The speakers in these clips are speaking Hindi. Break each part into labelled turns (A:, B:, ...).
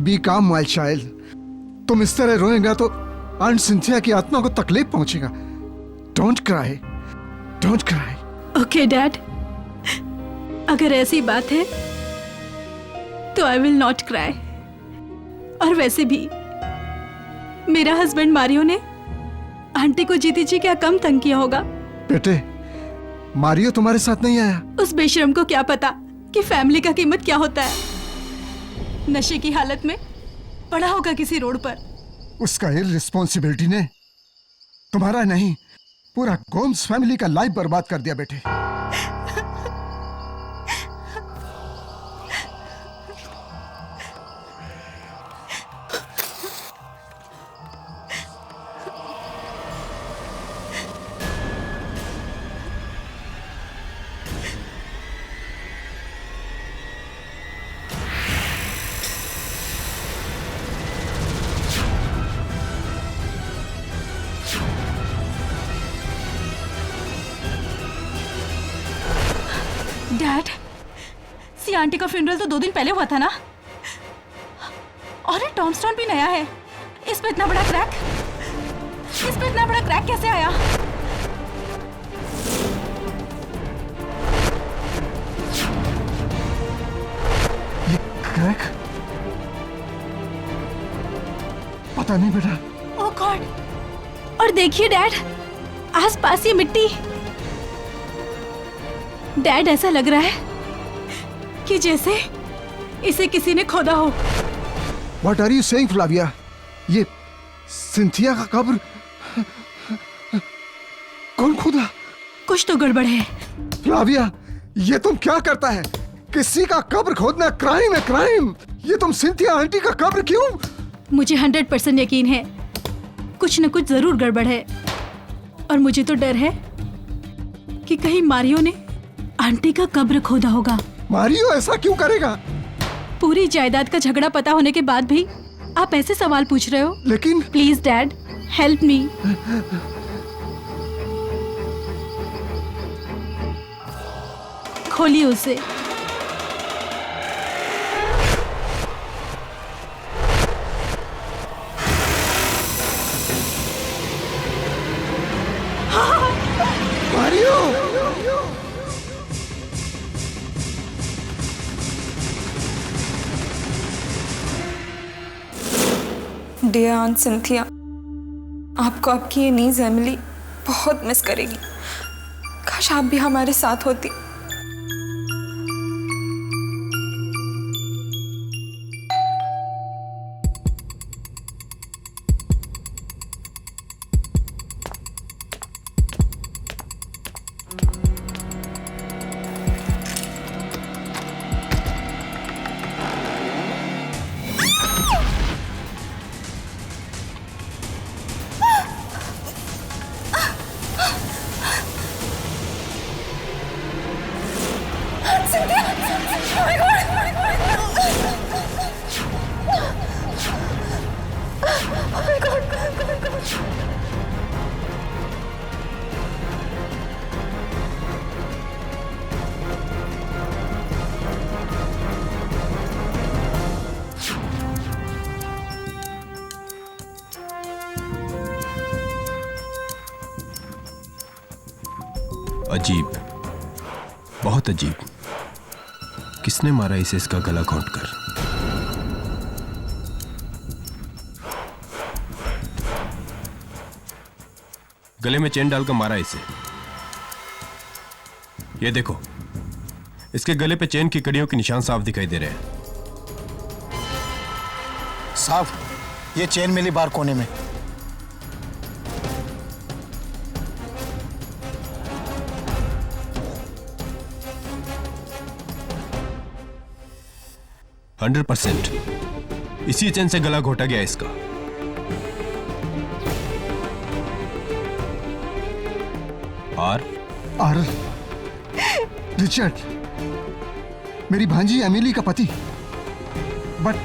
A: बी काम माय चाइल्ड। तुम इस तरह रोएगा तो आंट सिंथिया की आत्मा को तकलीफ पहुंचेगा। Don't cry, don't cry.
B: Okay dad, अगर ऐसी बात है तो आई विल नॉट क्राई। और वैसे भी मेरा हस्बैंड मारियो ने आंटी को जीती जी क्या कम तंग किया होगा।
A: बेटे, मारियो तुम्हारे साथ नहीं आया?
B: उस बेशरम को क्या पता कि फैमिली का कीमत क्या होता है। नशे की हालत में पड़ा होगा किसी रोड पर।
A: उसका इररिस्पॉन्सिबिलिटी ने तुम्हारा नहीं, पूरा गोम्स फैमिली का लाइफ बर्बाद कर दिया बेटे।
B: डैड, सी आंटी का फ्यूनरल तो 2 दिन पहले हुआ था ना। और ये टॉमस्टोन भी नया है। इस पे इतना बड़ा क्रैक, इस पे इतना बड़ा क्रैक कैसे आया?
A: ये क्रैक? पता नहीं बेटा।
B: ओह गॉड! और देखिए डैड, आसपास ये मिट्टी। डैड, ऐसा लग रहा है कि जैसे इसे किसी ने खोदा हो।
A: What are you saying, Flavia? ये सिंथिया का कब्र कौन खोदा?
B: कुछ तो गड़बड़ है।
A: फ्लाविया, ये तुम क्या करता है? किसी का कब्र खोदना क्राइम है, क्राइम। ये तुम सिंथिया आंटी का कब्र क्यों?
B: मुझे 100% यकीन है कुछ न कुछ जरूर गड़बड़ है। और मुझे तो डर है कि कहीं मारियो ने आंटी का कब्र खोदा होगा।
A: मारियो ऐसा क्यों करेगा?
B: पूरी जायदाद का झगड़ा पता होने के बाद भी आप ऐसे सवाल पूछ रहे हो।
A: लेकिन
B: प्लीज डैड, हेल्प मी। खोलिए उसे।
A: मारियो!
C: डियर आंट सिंथिया, आपको आपकी ये नीज एमिली बहुत मिस करेगी। काश आप भी हमारे साथ होती।
D: अजीब, बहुत अजीब। किसने मारा इसे इसका गला घोंटकर? गले में चेन डालकर मारा इसे। ये देखो, इसके गले पे चेन की कड़ियों के निशान साफ दिखाई दे रहे हैं।
E: साफ? ये चेन मिली बार कोने में।
D: हंड्रेड 100% इसी चेन से गला घोटा गया इसका।
A: और रिचर्ड, मेरी भांजी एमिली का पति। बट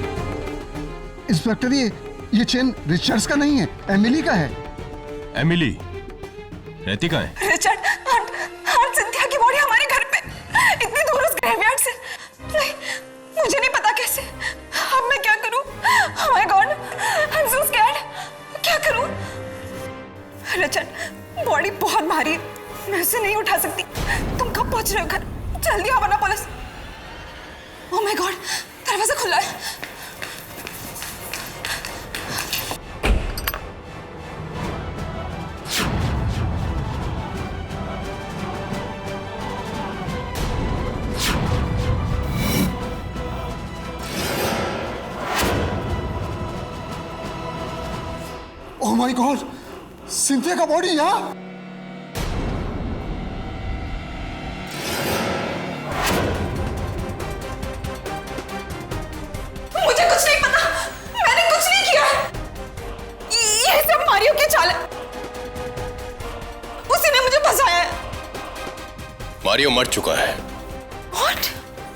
A: इंस्पेक्टर, ये चेन रिचर्ड्स का नहीं है, एमिली का है।
D: एमिली रहती कहाँ है?
C: रिचर्ड, आंट सिंथिया की बॉडी हमारे घर पे, इतनी दूर उस ग्रेवयार्ड से। नहीं, मुझे नहीं पता कैसे। अब मैं क्या करूं? उसे नहीं उठा सकती। तुम कब पहुंच रहे हो घर? जल्दी आओ वरना पुलिस। ओह माय गॉड, दरवाजा खुला है।
A: ओह माय गॉड, सिंथिया का बॉडी यहाँ।
C: मुझे कुछ नहीं पता, मैंने कुछ नहीं किया। ये सब मारियो की चाल है। उसी ने मुझे फंसाया है।
D: मारियो मर चुका है।
C: What?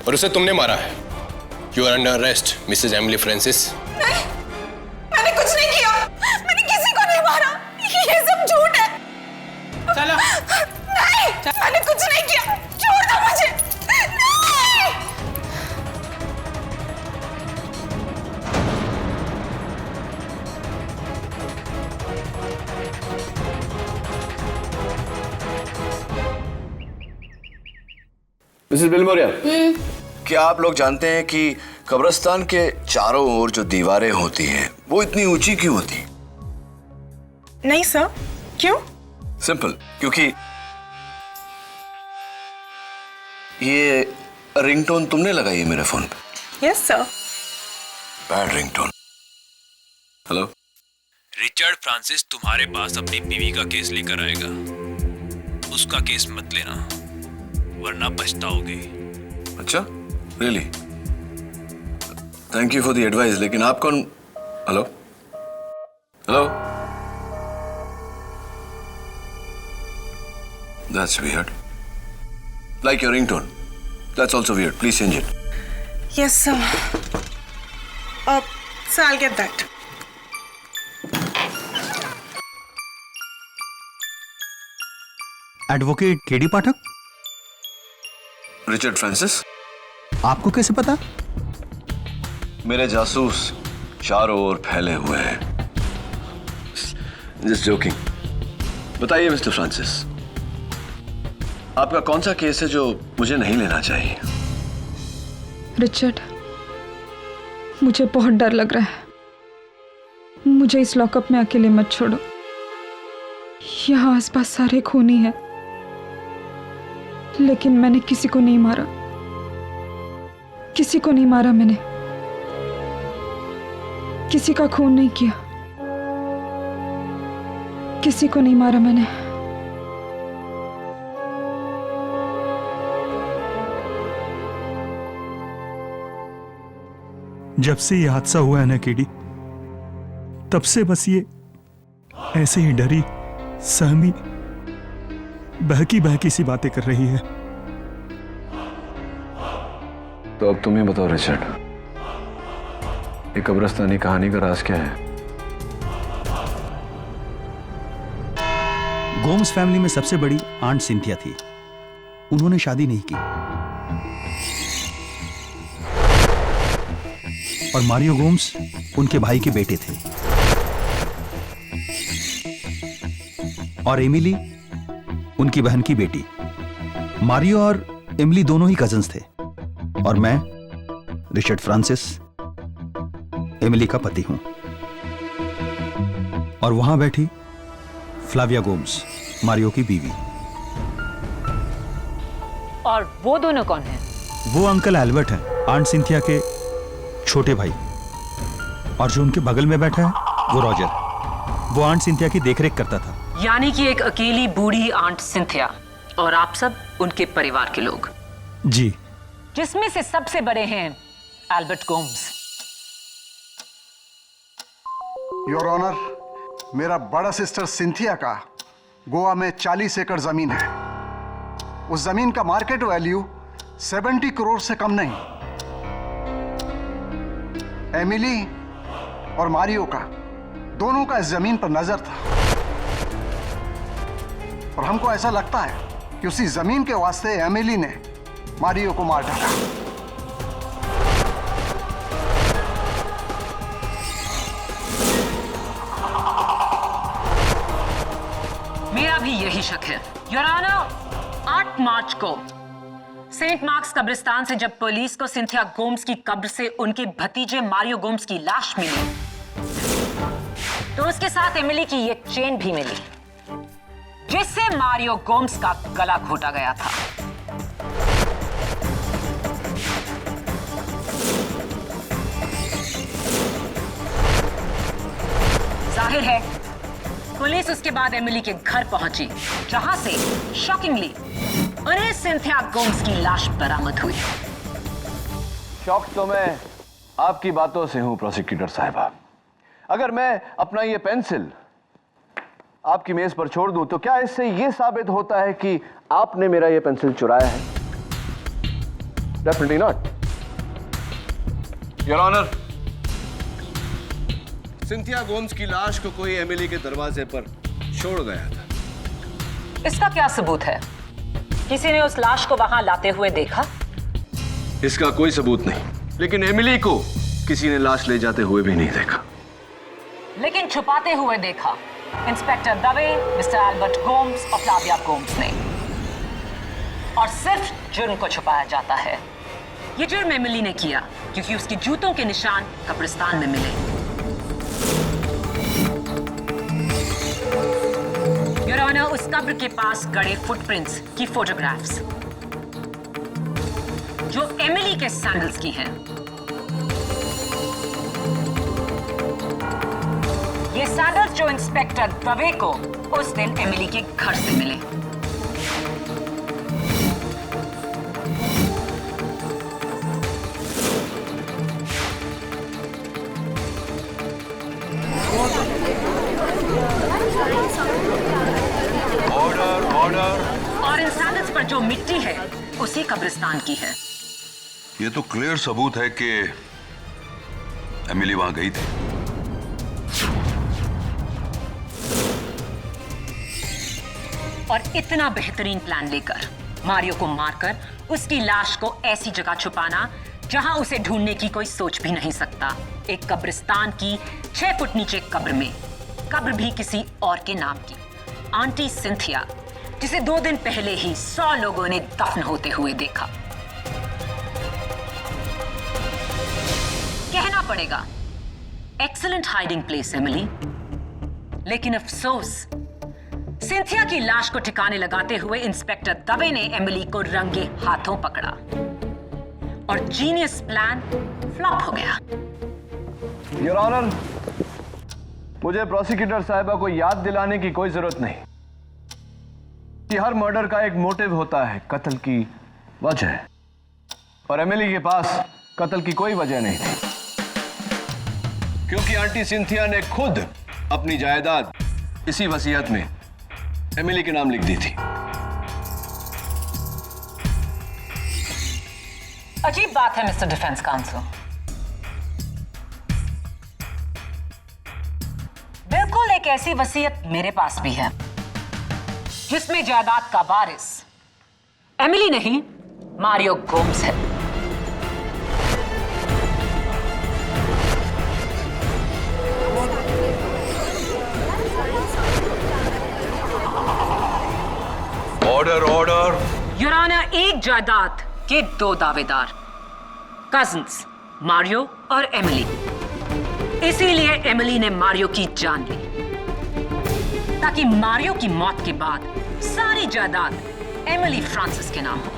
D: और उसे तुमने मारा है। You are under arrest Mrs Emily Francis.
C: नहीं, मैंने कुछ नहीं किया। मैंने किसी को नहीं मारा। ये सब झूठ है।
F: चलो।
C: नहीं, मैंने कुछ नहीं किया। छोड़ दो मुझे। नहीं।
G: मिसेस बिलमोरिया, क्या आप लोग जानते हैं कि कब्रिस्तान के चारों ओर जो दीवारें होती हैं वो इतनी ऊंची क्यों होती?
F: नहीं सर, क्यों?
G: सिंपल, क्योंकि ये रिंगटोन तुमने लगाई है मेरे फोन पे।
F: Yes sir.
G: Bad ringtone. Hello,
H: Richard Francis तुम्हारे पास अपनी बीवी का केस लेकर आएगा। उसका केस मत लेना, वरना पछताओगे।
G: अच्छा, really? Thank you for the advice. लेकिन आप कौन? Hello hello, that's weird. Like your ringtone, that's also weird. Please change it.
F: Yes sir. Sir, I'll get that.
I: Advocate KD Pathak,
G: Richard Francis.
I: आपको कैसे पता?
G: मेरे जासूस चारों ओर फैले हुए हैं। Just joking. बताइए मिस्टर फ्रांसिस, आपका कौन सा केस है जो मुझे नहीं लेना चाहिए?
C: रिचर्ड, मुझे बहुत डर लग रहा है। मुझे इस लॉकअप में अकेले मत छोड़ो। यहाँ आसपास सारे खूनी हैं, लेकिन मैंने किसी को नहीं मारा। किसी को नहीं मारा मैंने। किसी का खून नहीं किया। किसी को नहीं मारा मैंने।
J: जब से ये हादसा हुआ है ना केडी, तब से बस ये ऐसे ही डरी, सहमी, बहकी बहकी सी बातें कर रही है।
G: तो अब तुम ही बताओ रिचर्ड, ये कब्रिस्तानी कहानी का राज क्या है?
I: गोम्स फैमिली में सबसे बड़ी आंट सिंथिया थी। उन्होंने शादी नहीं की और मारियो गोम्स उनके भाई के बेटे थे और एमिली उनकी बहन की बेटी। मारियो और एमिली दोनों ही कजिन्स थे और मैं रिचर्ड फ्रांसिस एमिली का पति हूं। और वहां बैठी फ्लाविया गोम्स, मारियो की बीवी।
K: और वो दोनों कौन हैं?
J: वो अंकल एल्बर्ट हैं, आंट सिंथिया के छोटे भाई। और जो उनके बगल में बैठा है वो रॉजर। वो आंट सिंथिया की देखरेख करता था।
K: यानी कि एक अकेली बूढ़ी आंट सिंथिया और आप सब उनके परिवार के लोग।
J: जी।
K: जिसमें से सबसे बड़े हैं एल्बर्ट गोम्स।
A: योर ऑनर, मेरा बड़ा सिस्टर सिंथिया का गोवा में 40 एकड़ जमीन है। उस जमीन का मार्केट वैल्यू 70 करोड़ से कम नहीं। एमिली और मारियो का दोनों का इस जमीन पर नजर था और हमको ऐसा लगता है कि उसी जमीन के वास्ते एमिली ने मारियो को मार डाला।
K: मेरा भी यही शक है योर ऑनर। 8 मार्च को सेंट मार्क्स कब्रिस्तान से जब पुलिस को सिंथिया गोम्स की कब्र से उनके भतीजे मारियो गोम्स की लाश मिली, तो उसके साथ एमिली की ये चेन भी मिली, जिससे मारियो गोम्स का गला घोटा गया था। जाहिर है पुलिस उसके बाद एमिली के घर पहुंची, जहां से शॉकिंगली उन्हें सिंथिया गोम्स की लाश बरामद हुई।
G: शॉक तो मैं आपकी बातों से हूं प्रोसिक्यूटर साहिबा। अगर मैं अपना ये पेंसिल आपकी मेज पर छोड़ दूं तो क्या इससे यह साबित होता है कि आपने मेरा ये पेंसिल चुराया है? Definitely not your honour. Cynthia Gomes की लाश को कोई एमिली के दरवाजे पर छोड़ गया था।
K: इसका क्या सबूत है? किसी ने उस लाश को वहां लाते हुए देखा?
G: इसका कोई सबूत नहीं, लेकिन एमिली को किसी ने लाश ले जाते हुए भी नहीं देखा।
K: लेकिन छुपाते हुए देखा inspector Dave, mister Albert Gomes और फ्लाविया गोम्स ने। और सिर्फ जुर्म को छुपाया जाता है। ये जुर्म एमिली ने किया क्योंकि उसके जूतों के निशान कब्रिस्तान में मिले। योर ऑनर, उस कब्र के पास गड़े फुटप्रिंट्स की फोटोग्राफ्स जो एमिली के सैंडल्स की हैं। ये सैंडल्स जो इंस्पेक्टर दवे को उस दिन एमिली के घर से मिले।
G: Order order.
K: और इन सैंडल्स पर जो मिट्टी है उसी कब्रिस्तान की है।
L: ये तो क्लियर सबूत है कि एमिली वहां गई थी।
K: और इतना बेहतरीन प्लान लेकर मारियो को मारकर उसकी लाश को ऐसी जगह छुपाना जहां उसे ढूंढने की कोई सोच भी नहीं सकता। एक कब्रिस्तान की 6 फुट नीचे कब्र में, कब्र भी किसी और के नाम की, आंटी सिंथिया, जिसे 2 दिन पहले ही 100 लोगों ने दफन होते हुए देखा। कहना पड़ेगा एक्सीलेंट हाइडिंग प्लेस एमिली, लेकिन अफसोस सिंथिया की लाश को ठिकाने लगाते हुए इंस्पेक्टर दवे ने एमिली को रंगे हाथों पकड़ा और जीनियस प्लान फ्लॉप हो गया।
G: योर ऑनर, मुझे प्रोसिक्यूटर साहिबा को याद दिलाने की कोई जरूरत नहीं कि हर मर्डर का एक मोटिव होता है, कत्ल की वजह। और एमिली के पास कत्ल की कोई वजह नहीं थी, क्योंकि आंटी सिंथिया ने खुद अपनी जायदाद इसी वसीयत में एमिली के नाम लिख दी थी।
K: अजीब बात है मिस्टर डिफेंस काउंसिल। बिल्कुल एक ऐसी वसीयत मेरे पास भी है जिसमें जायदाद का वारिस एमिली नहीं, मारियो गोम्स है।
L: Order order.
K: योर ऑनर, एक जायदाद के 2 दावेदार, कजिन्स मारियो और एमिली। इसीलिए एमिली ने मारियो की जान ली, ताकि मारियो की मौत के बाद सारी जायदाद एमिली फ्रांसिस के नाम हो।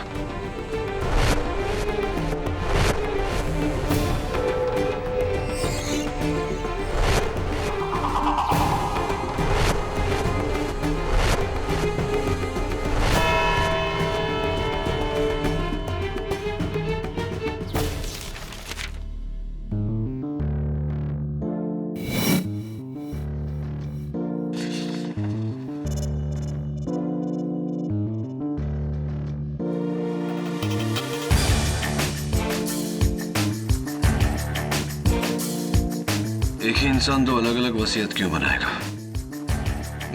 G: एक ही इंसान 2 अलग अलग वसीयत क्यों बनाएगा?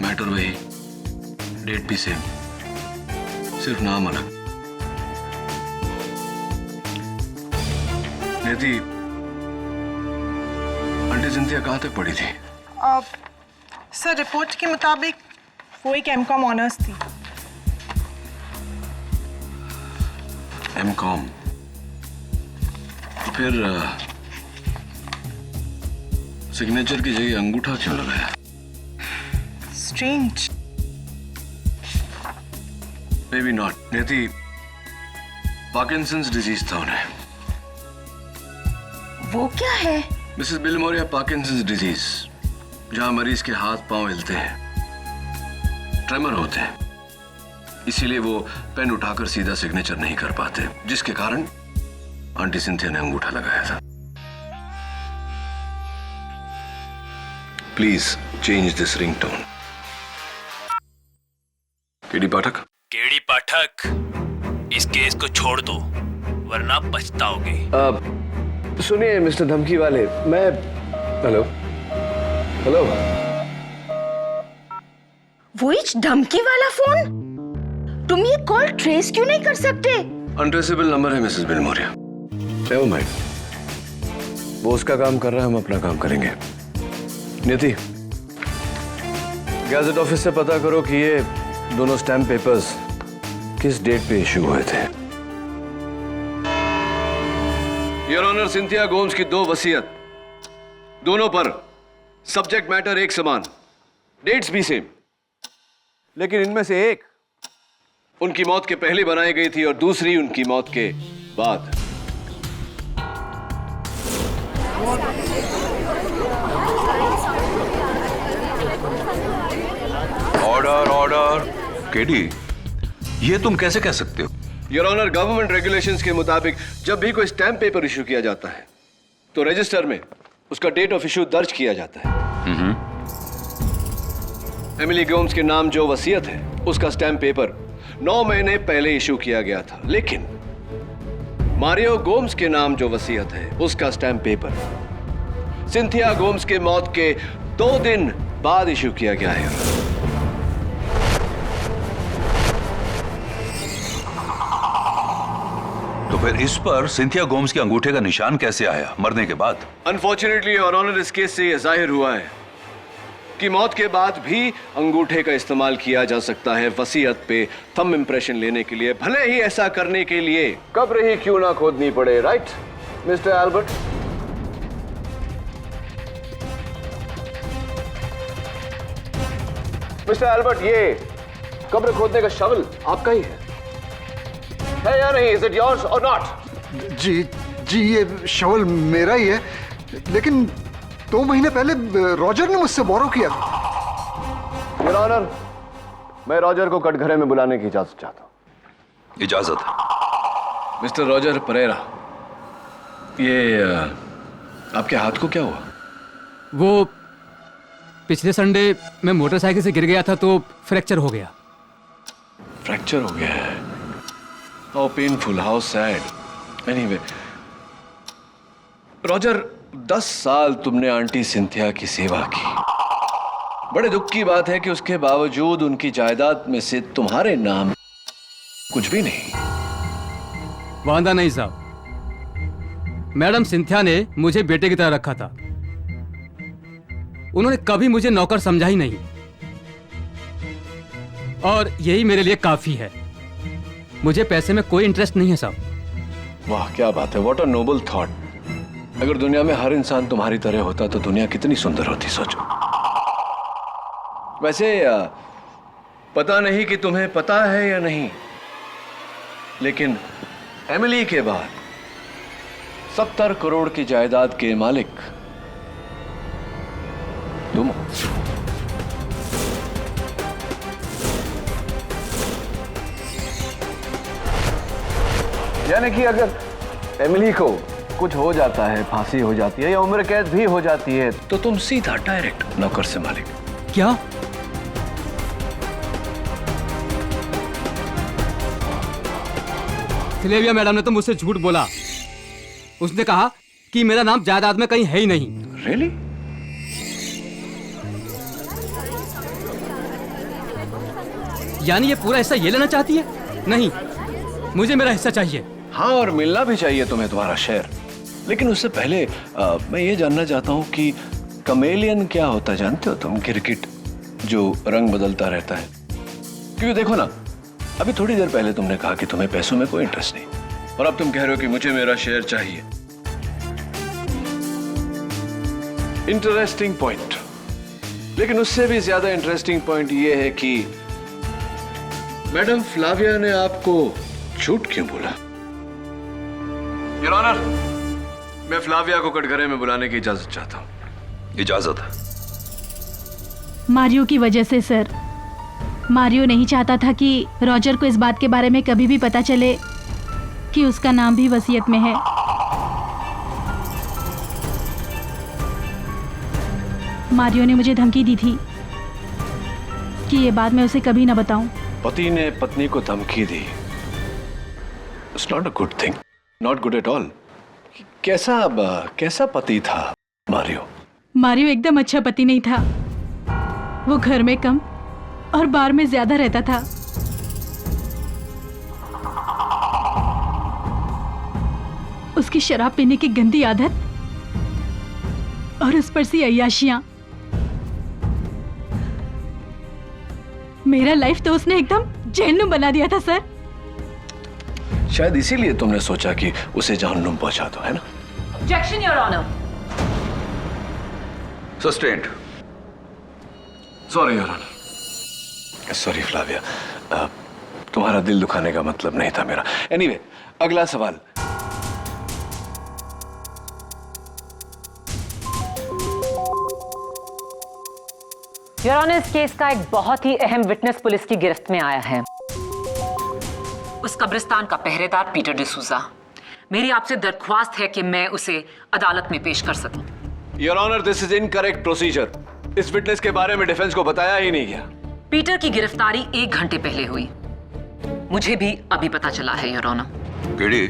G: मैटर वही, डेट भी सेम, सिर्फ नाम अलग। नेती, आंटी सिंथिया कहां तक पढ़ी थी?
F: सर, रिपोर्ट के मुताबिक वो एक एमकॉम ऑनर्स थी।
G: M.Com, तो फिर सिग्नेचर की जगह अंगूठा क्यों लगाया?
F: Strange.
G: Maybe not. नियति, पार्किंसंस डिजीज था उन्हें।
K: वो क्या है?
G: मिसेस बिलमोरिया, पार्किंसंस डिजीज, जहां मरीज के हाथ पांव हिलते हैं, ट्रेमर होते हैं, इसीलिए वो पेन उठाकर सीधा सिग्नेचर नहीं कर पाते, जिसके कारण आंटी सिंथिया ने अंगूठा लगाया था। Please change this ringtone. KD Pathak.
H: KD Pathak, इस केस को छोड़ दो वरना पछताओगे।
G: सुनिए मिस्टर धमकी वाले, मैं हेलो हेलो।
K: वो इस धमकी वाला फोन? तुम ये कॉल ट्रेस क्यों नहीं कर सकते?
G: अनट्रेसेबल नंबर है मिसेस बिलमोरिया। नेवर माइंड, वो उसका काम कर रहा है, हम अपना काम करेंगे। नियति, गैजेट ऑफिस से पता करो कि ये दोनों स्टैम्प पेपर्स किस डेट पे इशू हुए थे। योर ऑनर, सिंथिया गोम्स की 2 वसीयत, दोनों पर सब्जेक्ट मैटर एक समान, डेट्स भी सेम, लेकिन इनमें से एक उनकी मौत के पहले बनाई गई थी और दूसरी उनकी मौत के बाद।
L: Order order. केडी, ये तुम कैसे कह सकते हो?
G: योर ऑनर, गवर्नमेंट रेगुलेशंस के मुताबिक जब भी कोई स्टैम्प पेपर इशू किया जाता है तो रजिस्टर में उसका डेट ऑफ इशू दर्ज किया जाता है। एमिली गोम्स के नाम जो वसीयत है उसका स्टैम्प पेपर 9 महीने पहले इशू किया गया था, लेकिन मारियो गोम्स के नाम जो वसीयत है उसका स्टैम्प पेपर सिंथिया गोम्स के मौत के 2 दिन बाद इशू किया गया है।
L: तो फिर इस पर सिंथिया गोम्स के अंगूठे का निशान कैसे आया मरने के बाद?
G: अनफॉर्चुनेटली योर ऑनर, इस केस से यह जाहिर हुआ है कि मौत के बाद भी अंगूठे का इस्तेमाल किया जा सकता है वसीयत पे थंब इंप्रेशन लेने के लिए, भले ही ऐसा करने के लिए कब्र ही क्यों ना खोदनी पड़े। Right mister Albert? Mister Albert, ये कब्र खोदने का शवल आपका ही है या नहीं? इज इट योर्स और नॉट?
A: जी, ये शवल मेरा ही है, लेकिन 2 महीने पहले रॉजर ने मुझसे बोरो किया था।
G: योर ऑनर, मैं रॉजर को कटघरे में बुलाने की इजाजत चाहता हूं।
L: इजाजत।
G: मिस्टर रॉजर परेरा, ये आपके हाथ को क्या हुआ?
M: वो पिछले संडे मैं मोटरसाइकिल से गिर गया था तो फ्रैक्चर हो गया।
G: फ्रैक्चर हो गया है? How painful, how sad. Anyway Roger, 10 साल तुमने आंटी सिंथिया की सेवा की। बड़े दुख की बात है कि उसके बावजूद उनकी जायदाद में से तुम्हारे नाम कुछ भी नहीं।
M: वांदा नहीं साहब, मैडम सिंथिया ने मुझे बेटे की तरह रखा था। उन्होंने कभी मुझे नौकर समझा ही नहीं, और यही मेरे लिए काफी है। मुझे पैसे में कोई इंटरेस्ट नहीं है साहब।
G: वाह, क्या बात है, व्हाट अ नोबल थॉट। अगर दुनिया में हर इंसान तुम्हारी तरह होता तो दुनिया कितनी सुंदर होती, सोचो। वैसे पता नहीं कि तुम्हें पता है या नहीं, लेकिन एमिली के बाद 70 करोड़ की जायदाद के मालिक तुम। यानी कि अगर एमिली को कुछ हो जाता है, फांसी हो जाती है या उम्र कैद भी हो जाती है, तो तुम सीधा डायरेक्ट नौकर से मालिक।
M: क्या? सिलेविया मैडम ने तो मुझसे झूठ बोला। उसने कहा कि मेरा नाम जायदाद में कहीं है ही नहीं।
G: Really?
M: यानी ये पूरा हिस्सा ये लेना चाहती है? नहीं, मुझे मेरा हिस्सा चाहिए।
G: हाँ, और मिलना भी चाहिए तुम्हें तुम्हारा शेयर। लेकिन उससे पहले मैं ये जानना चाहता हूँ कि कमेलियन क्या होता है, जानते हो तुम? गिरगिट जो रंग बदलता रहता है। क्योंकि देखो ना, अभी थोड़ी देर पहले तुमने कहा कि तुम्हें पैसों में कोई इंटरेस्ट नहीं, और अब तुम कह रहे हो कि मुझे मेरा शेयर चाहिए। इंटरेस्टिंग पॉइंट, लेकिन उससे भी ज्यादा इंटरेस्टिंग पॉइंट यह है कि मैडम फ्लाविया ने आपको झूठ क्यों बोला? योर ऑनर, मैं फ्लाविया को कटघरे में बुलाने की इजाजत चाहता हूं।
L: इजाजत?
B: मारियो की वजह से सर। मारियो नहीं चाहता था कि रॉजर को इस बात के बारे में कभी भी पता चले कि उसका नाम भी वसीयत में है। मारियो ने मुझे धमकी दी थी कि ये बात मैं उसे कभी ना बताऊं।
G: पति ने पत्नी को धमकी दी। It's not a good thing, not good at all. कैसा पति था मारियो?
B: मारियो एकदम अच्छा पति नहीं था। वो घर में कम और बार में ज्यादा रहता था। उसकी शराब पीने की गंदी आदत और उस पर सी अय्याशियां। मेरा लाइफ तो उसने एकदम जहन्नुम बना दिया था सर।
G: शायद इसीलिए तुमने सोचा कि उसे जहन्नुम पहुंचा दो, है ना?
K: Objection your honour.
L: Sustained.
G: Sorry your honour. Sorry Flavia, तुम्हारा दिल दुखाने का मतलब नहीं था मेरा। एनीवे, अगला सवाल।
K: योर ऑनर, इस केस का एक बहुत ही अहम विटनेस पुलिस की गिरफ्त में आया है। उस कब्रिस्तान का पहरेदार पीटर डिसूजा। मेरी आपसे दरख्वास्त है कि मैं उसे अदालत में पेश कर सकूं।
G: Your honour, this is incorrect procedure. इस विटनेस के बारे में डिफेंस को बताया ही नहीं गया।
K: पीटर की गिरफ्तारी 1 घंटे पहले हुई। मुझे भी अभी पता चला है your honour.
L: KD,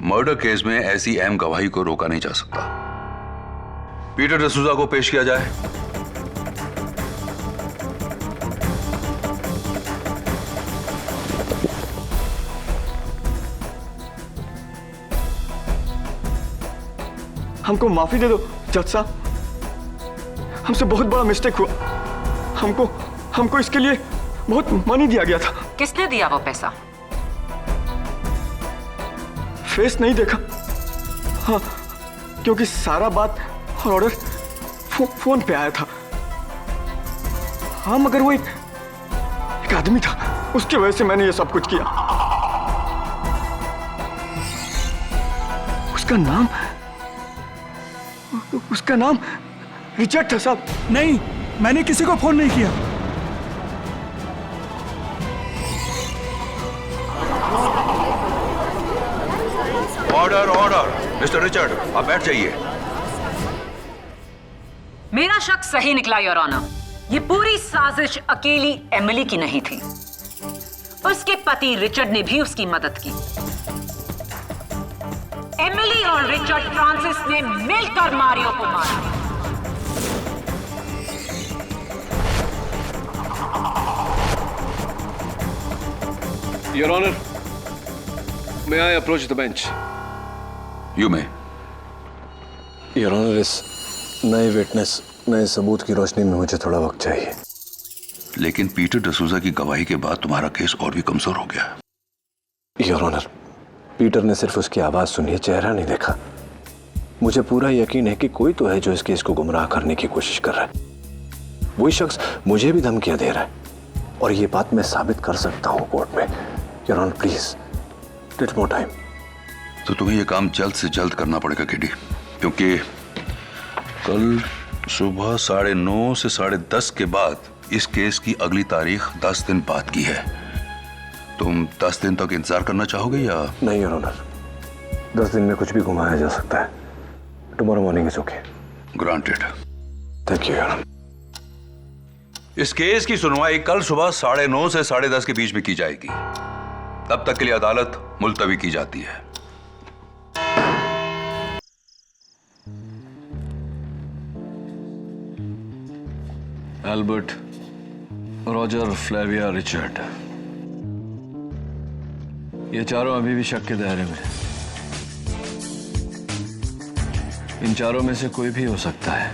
L: murder case में ऐसी अहम गवाही को रोका नहीं जा सकता। पीटर डिसूजा को पेश किया जाए।
J: हमको माफी दे दो जज साहब, हमसे बहुत बड़ा मिस्टेक हुआ। हमको इसके लिए बहुत मनी दिया गया था।
K: किसने दिया वो पैसा?
J: फेस नहीं देखा। हाँ, क्योंकि सारा बात और ऑर्डर फोन पे आया था। हाँ, मगर वो एक आदमी था, उसकी वजह से मैंने ये सब कुछ किया। उसका नाम रिचर्ड था साहब। नहीं, मैंने किसी को फोन नहीं किया।
L: Order order. मिस्टर रिचर्ड, आप बैठ जाइए।
K: मेरा शक सही निकला योर ऑनर। ये पूरी साजिश अकेली एमिली की नहीं थी। उसके पति रिचर्ड ने भी उसकी मदद की। एमिली और रिचर्ड फ्रांसिस ने मिलकर मारियो को मारा।
G: Your honour, may I approach the bench?
L: You may.
G: Your honour, इस नए विटनेस, नए सबूत की रोशनी में मुझे थोड़ा वक्त चाहिए।
L: लेकिन पीटर डिसूजा की गवाही के बाद तुम्हारा केस और भी कमजोर हो गया।
G: योर ऑनर, पीटर ने सिर्फ उसकी आवाज सुनी है, चेहरा नहीं देखा। मुझे पूरा यकीन है कि कोई तो है जो इस केस को गुमराह करने की कोशिश कर रहा है। वही शख्स मुझे भी धमकियां दे रहा है और ये बात मैं साबित कर सकता हूं कोर्ट में। Your honour, please take more time.
L: तो तुम्हें यह काम जल्द से जल्द करना पड़ेगा केडी, क्योंकि कल सुबह 9:30 से 10:30 के बाद इस केस की अगली तारीख 10 दिन बाद की है। तुम 10 दिन तक इंतजार करना चाहोगे या?
G: नहीं योर ऑनर, 10 दिन में कुछ भी घुमाया जा सकता है। Tomorrow morning is okay.
L: Granted.
G: Thank you your honour.
L: इस केस की सुनवाई कल सुबह 9:30 से 10:30 के बीच में की जाएगी। तब तक के लिए अदालत मुलतवी की जाती है।
G: एल्बर्ट, रॉजर, फ्लेविया, रिचर्ड, ये चारों अभी भी शक के दायरे में। इन चारों में से कोई भी हो सकता है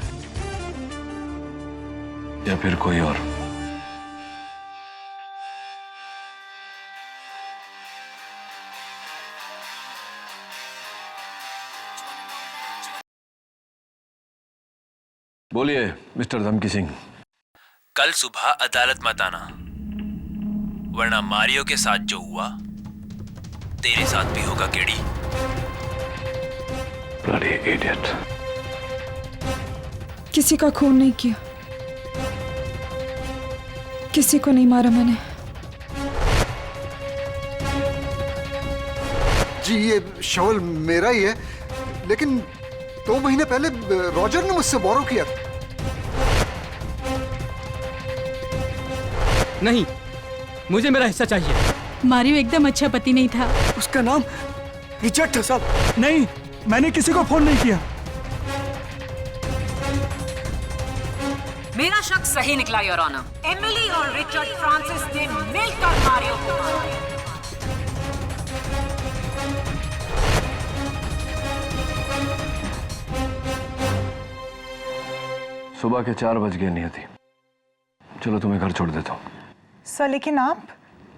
G: या फिर कोई और। बोलिए मिस्टर धमकी सिंह।
H: कल सुबह अदालत मत आना, वरना मारियो के साथ जो हुआ तेरे साथ भी होगा केडी।
G: Bloody idiot।
C: किसी का खून नहीं किया, किसी को नहीं मारा मैंने।
A: जी ये शवल मेरा ही है, लेकिन 2 महीने पहले रॉजर ने मुझसे बोरो किया।
M: नहीं, मुझे मेरा हिस्सा चाहिए।
B: मारियो एकदम अच्छा पति नहीं था।
J: उसका नाम रिचर्ड था साहब।
E: नहीं, मैंने किसी को फोन नहीं किया।
K: मेरा शक सही निकला योर ऑनर। एमिली और रिचर्ड फ्रांसिस ने मिलकर मारियो को मारा।
G: सुबह के 4 बज गए नियति। चलो तुम्हें घर छोड़ देता हूँ।
F: सर लेकिन आप?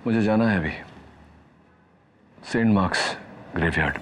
G: मुझे जाना है अभी Saint Mark's graveyard.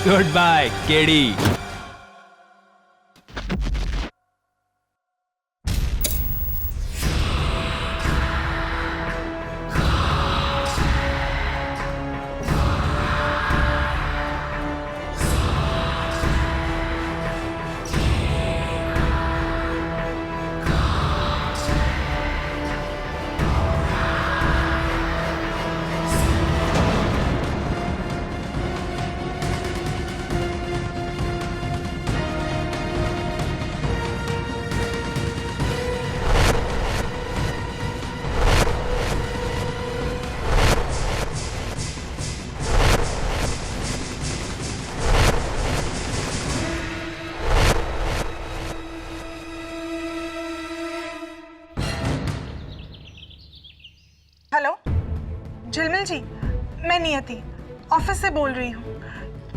H: Good bye KD.
F: Hello Jhilmil ji, मैं नियति ऑफिस से बोल रही हूँ।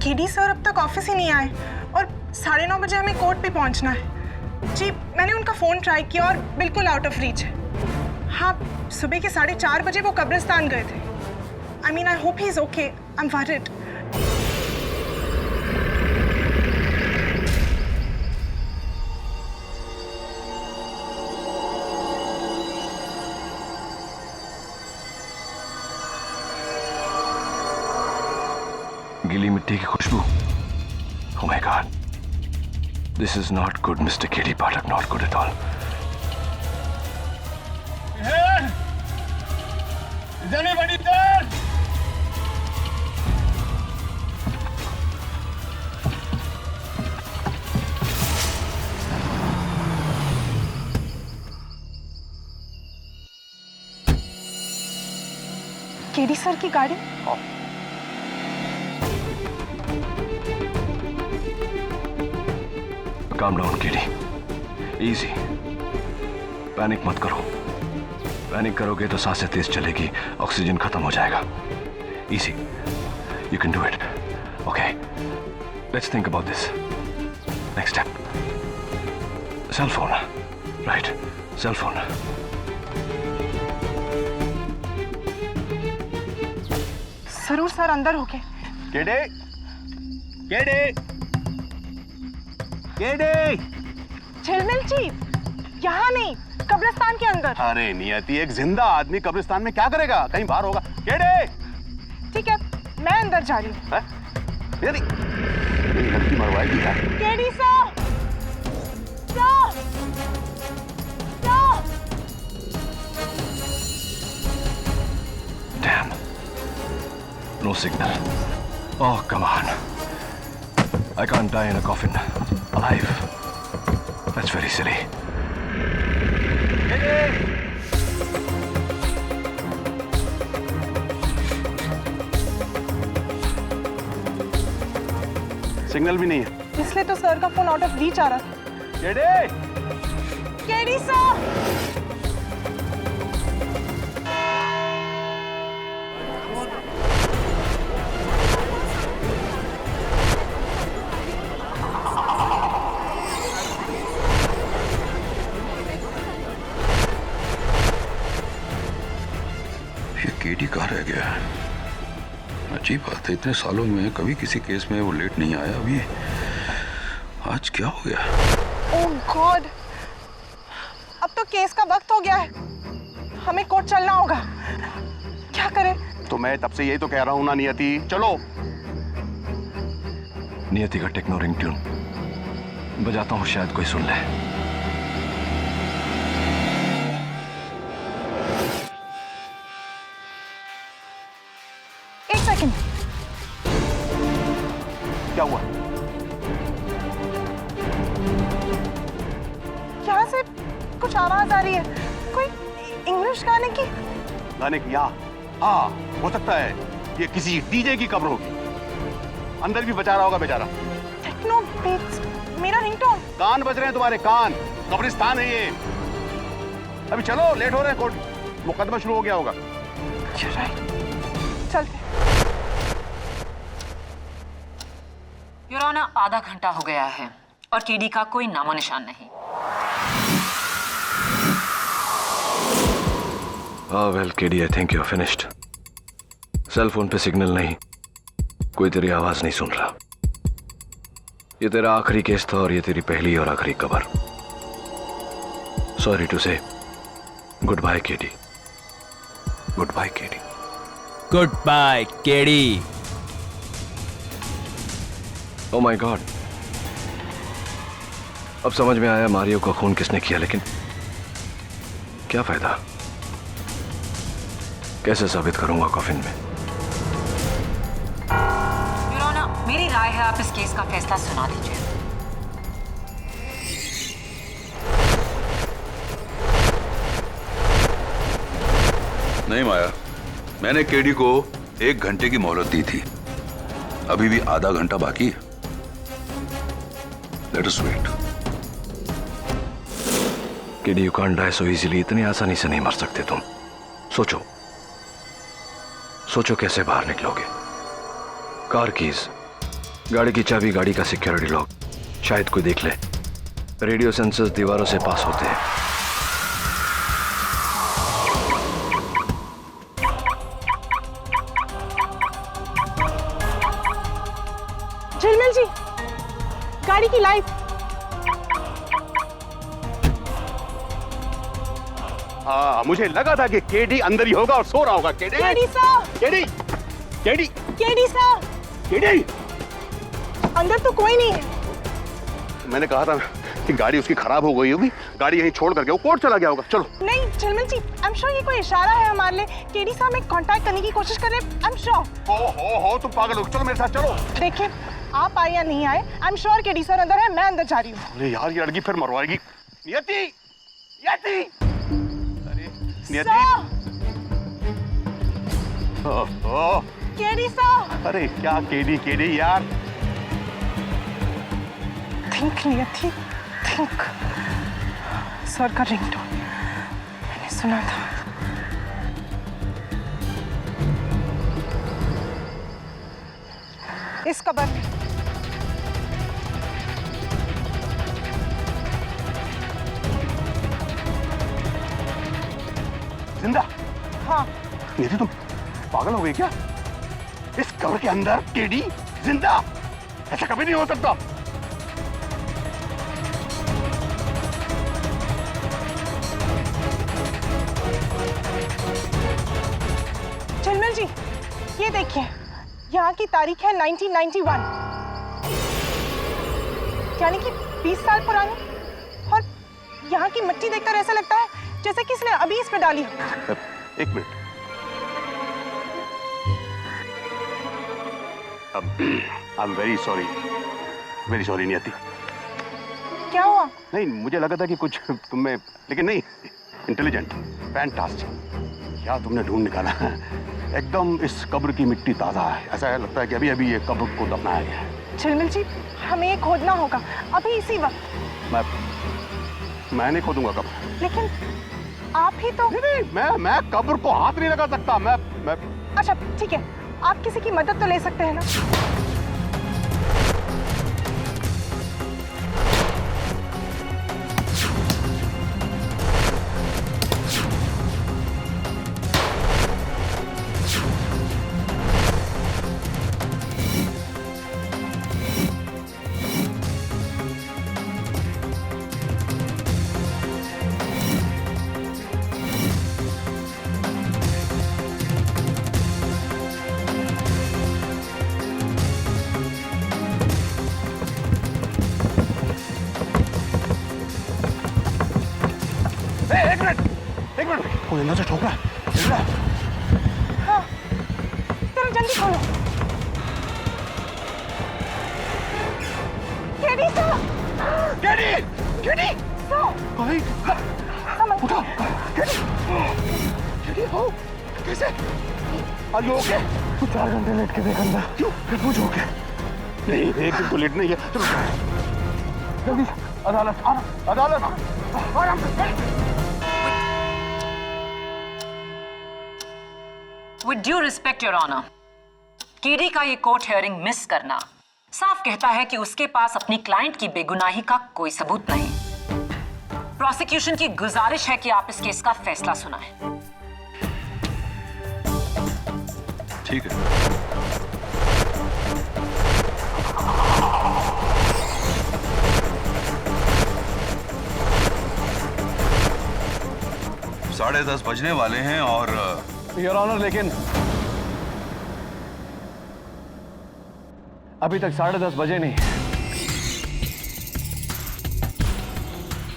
F: केडी सर अब तक ऑफिस ही नहीं आए और 9:30 बजे हमें कोर्ट पे पहुँचना है। जी मैंने उनका फ़ोन ट्राई किया और बिल्कुल आउट ऑफ रीच है। हाँ, सुबह के 4:30 बजे वो कब्रिस्तान गए थे। I mean I hope he is okay. I am worried.
G: गीली मिट्टी की खुशबू। Oh my God, this is not good, Mr. K.D. Pathak. Not good at all.
J: Is anybody there?
F: KD sir की गाड़ी।
G: Calm down, K.D. Easy. Panic मत करो। पैनिक करोगे तो सांसें तेज चलेगी, ऑक्सीजन खत्म हो जाएगा। Easy. You can do it. Okay. Let's think about this. Next step. Cell phone. Right. Cell phone.
F: जरूर सर अंदर हो गए।
J: केडे, केडे, केडे।
F: झिलमिल जी, यहाँ नहीं, कब्रिस्तान के अंदर।
N: अरे नियति, एक जिंदा आदमी कब्रिस्तान में क्या करेगा? कहीं बाहर होगा। केडी!
F: ठीक है, मैं अंदर जा रही हूँ।
N: नियति, मेरी लड़की मरवाएगी यार।
F: KD sir! Sir! Sir!
G: Damn. No signal. Oh, come on. I can't die in a coffin. Alive. That's very silly.
N: Signal भी नहीं है।
F: इसलिए तो सर का फोन आउट ऑफ रीच आ रहा था।
N: केडी!
F: KD sir!
L: ये केडी कहाँ रह गया है? अजीब बात है, इतने सालों में कभी किसी केस में वो लेट नहीं आया। अभी आज क्या हो गया?
F: ओह गॉड, अब तो केस का वक्त हो गया है, हमें कोर्ट चलना होगा। क्या करें?
N: तो मैं तब से यही तो कह रहा हूँ ना नियति, चलो।
G: नियति का टेक्नो रिंग ट्यून बजाता हूँ, शायद कोई सुन ले।
F: एक सेकंड।
N: क्या हुआ?
F: यहाँ से कुछ आवाज आ रही है, कोई इंग्लिश गाने की।
N: गाने की? हाँ, हो सकता है ये किसी डीजे की कब्र होगी। अंदर भी बजा रहा होगा बेचारा।
F: टेक्नो बीट्स, मेरा रिंगटोन।
N: कान बज रहे हैं तुम्हारे कान। कब्रिस्तान है ये। अभी चलो, लेट हो रहे हैं, कोर्ट मुकदमा शुरू हो गया होगा।
F: चलते।
K: योर ऑनर, आधा घंटा हो गया है और केडी का कोई नामो निशान नहीं।
G: Well KD, I think you are finished. Cell phone पे सिग्नल नहीं, कोई तेरी आवाज नहीं सुन रहा। ये तेरा आखिरी केस था और ये तेरी पहली और आखिरी कबर। Sorry to say good bye KD. Good bye KD.
D: Good bye KD.
G: Oh my god, अब समझ में आया मारियो का खून किसने किया, लेकिन क्या फायदा? कैसे साबित करूंगा कॉफिन में?
K: योर ऑनर, मेरी राय है आप इस केस का फैसला सुना दीजिए।
L: नहीं माया, मैंने केडी को 1 घंटे की मोहलत दी थी। अभी भी आधा घंटा बाकी है। Let us wait.
G: KD, you can't die so easily. इतनी आसानी से नहीं मर सकते तुम। सोचो, सोचो कैसे बाहर निकलोगे। कार कीज, गाड़ी की चाबी, गाड़ी का सिक्योरिटी लॉक, शायद कोई देख ले। रेडियो सेंसर्स दीवारों से पास होते हैं।
F: झिलमिल जी, गाड़ी की लाइट।
N: हाँ, मुझे लगा था कि केडी अंदर ही होगा और सो रहा होगा। KD!
F: KD sir!
N: KD! KD!
F: KD sir!
N: KD!
F: अंदर तो कोई नहीं है।
N: मैंने कहा था कि गाड़ी उसकी खराब हो गई होगी, गाड़ी यहीं छोड़ करके वो कोर्ट चला गया होगा। चलो।
F: नहीं झिलमिल जी, आई एम श्योर ये कोई इशारा है हमारे लिए। केडी साहब में कांटेक्ट करने की कोशिश कर रहे हैं। I am sure.
N: हो तुम पागल हो। चलो मेरे साथ चलो।
F: देखिए, आप आए या नहीं आए, I am sure KD sir अंदर है। मैं अंदर जा रही हूँ।
N: अरे यार, ये लड़की फिर मरवाएगी। नियति! नियति! अरे नियति! ओह,
F: केडी सर!
N: अरे क्या केडी केडी यार।
F: थिंक नियति, थिंक। सर का रिंगटोन मैंने सुना था। इस कबर में।
N: जिंदा?
F: हाँ।
N: नियति, तुम पागल हो गई क्या? इस कब्र के अंदर केडी जिंदा? ऐसा कभी नहीं हो सकता।
F: यहाँ की तारीख है 1991, यानी कि 20 साल पुरानी। और यहाँ की मिट्टी देखकर ऐसा लगता है जैसे किसी ने अभी इसमें डाली हो।
N: एक minute, I am very sorry नियति।
F: क्या हुआ?
N: नहीं, मुझे लगा था कि कुछ तुम्हें, लेकिन नहीं, इंटेलिजेंट, फैंटास्टिक। क्या तुमने ढूंढ निकाला। एकदम इस कब्र की मिट्टी ताजा है, ऐसा लगता है कि अभी अभी ये कब्र को दफनाया गया है।
F: झिलमिल जी, हमें ये खोदना होगा अभी इसी वक्त।
N: मैं नहीं खोदूंगा कब्र।
F: लेकिन आप ही तो।
N: नहीं, मैं कब्र को हाथ नहीं लगा सकता। मैं
F: अच्छा ठीक है, आप किसी की मदद तो ले सकते हैं ना।
N: एक मिनट, कोई अंदर से ठोक रहा है।
F: हाँ, चलो जल्दी खोलो। केडी सर, केडी
N: भाई उठा। केडी हो कैसे? Are you okay? तू 4 घंटे लेट के देख अंदर। क्यों? कुछ हो गया? नहीं, एक दिन तो लेट नहीं है। चलो जल्दी, अदालत।
K: With due respect, Your Honor, KD का ये कोर्ट हियरिंग मिस करना साफ कहता है कि उसके पास अपनी क्लाइंट की बेगुनाही का कोई सबूत नहीं। प्रोसिक्यूशन की गुजारिश है कि आप इस केस का फैसला सुनाएं।
L: ठीक है। 10:30 बजने वाले हैं और
G: योर ऑनर, लेकिन अभी तक 10:30 बजे नहीं।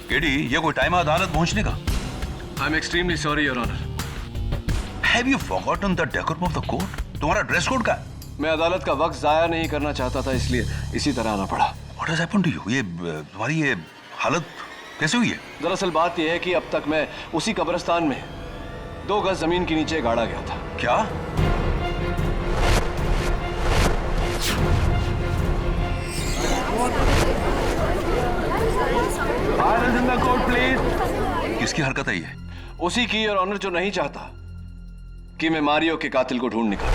L: केडी, ये कोई टाइम है अदालत पहुंचने का?
G: I am extremely sorry your honour.
L: Have you forgotten the decorum of the court? तुम्हारा ड्रेस कोड का है?
G: मैं अदालत का वक्त जाया नहीं करना चाहता था, इसलिए इसी तरह आना पड़ा।
L: What has happened to you? ये तुम्हारी ये हालत कैसे हुई है?
G: दरअसल बात यह है कि अब तक मैं उसी कब्रिस्तान में 2 गज जमीन के नीचे गाड़ा गया था।
L: क्या?
G: इन द कोर्ट प्लीज।
L: किसकी हरकत है ये?
G: उसी की योर ऑनर, जो नहीं चाहता कि मैं मारियो के कातिल को ढूंढ निकालूं।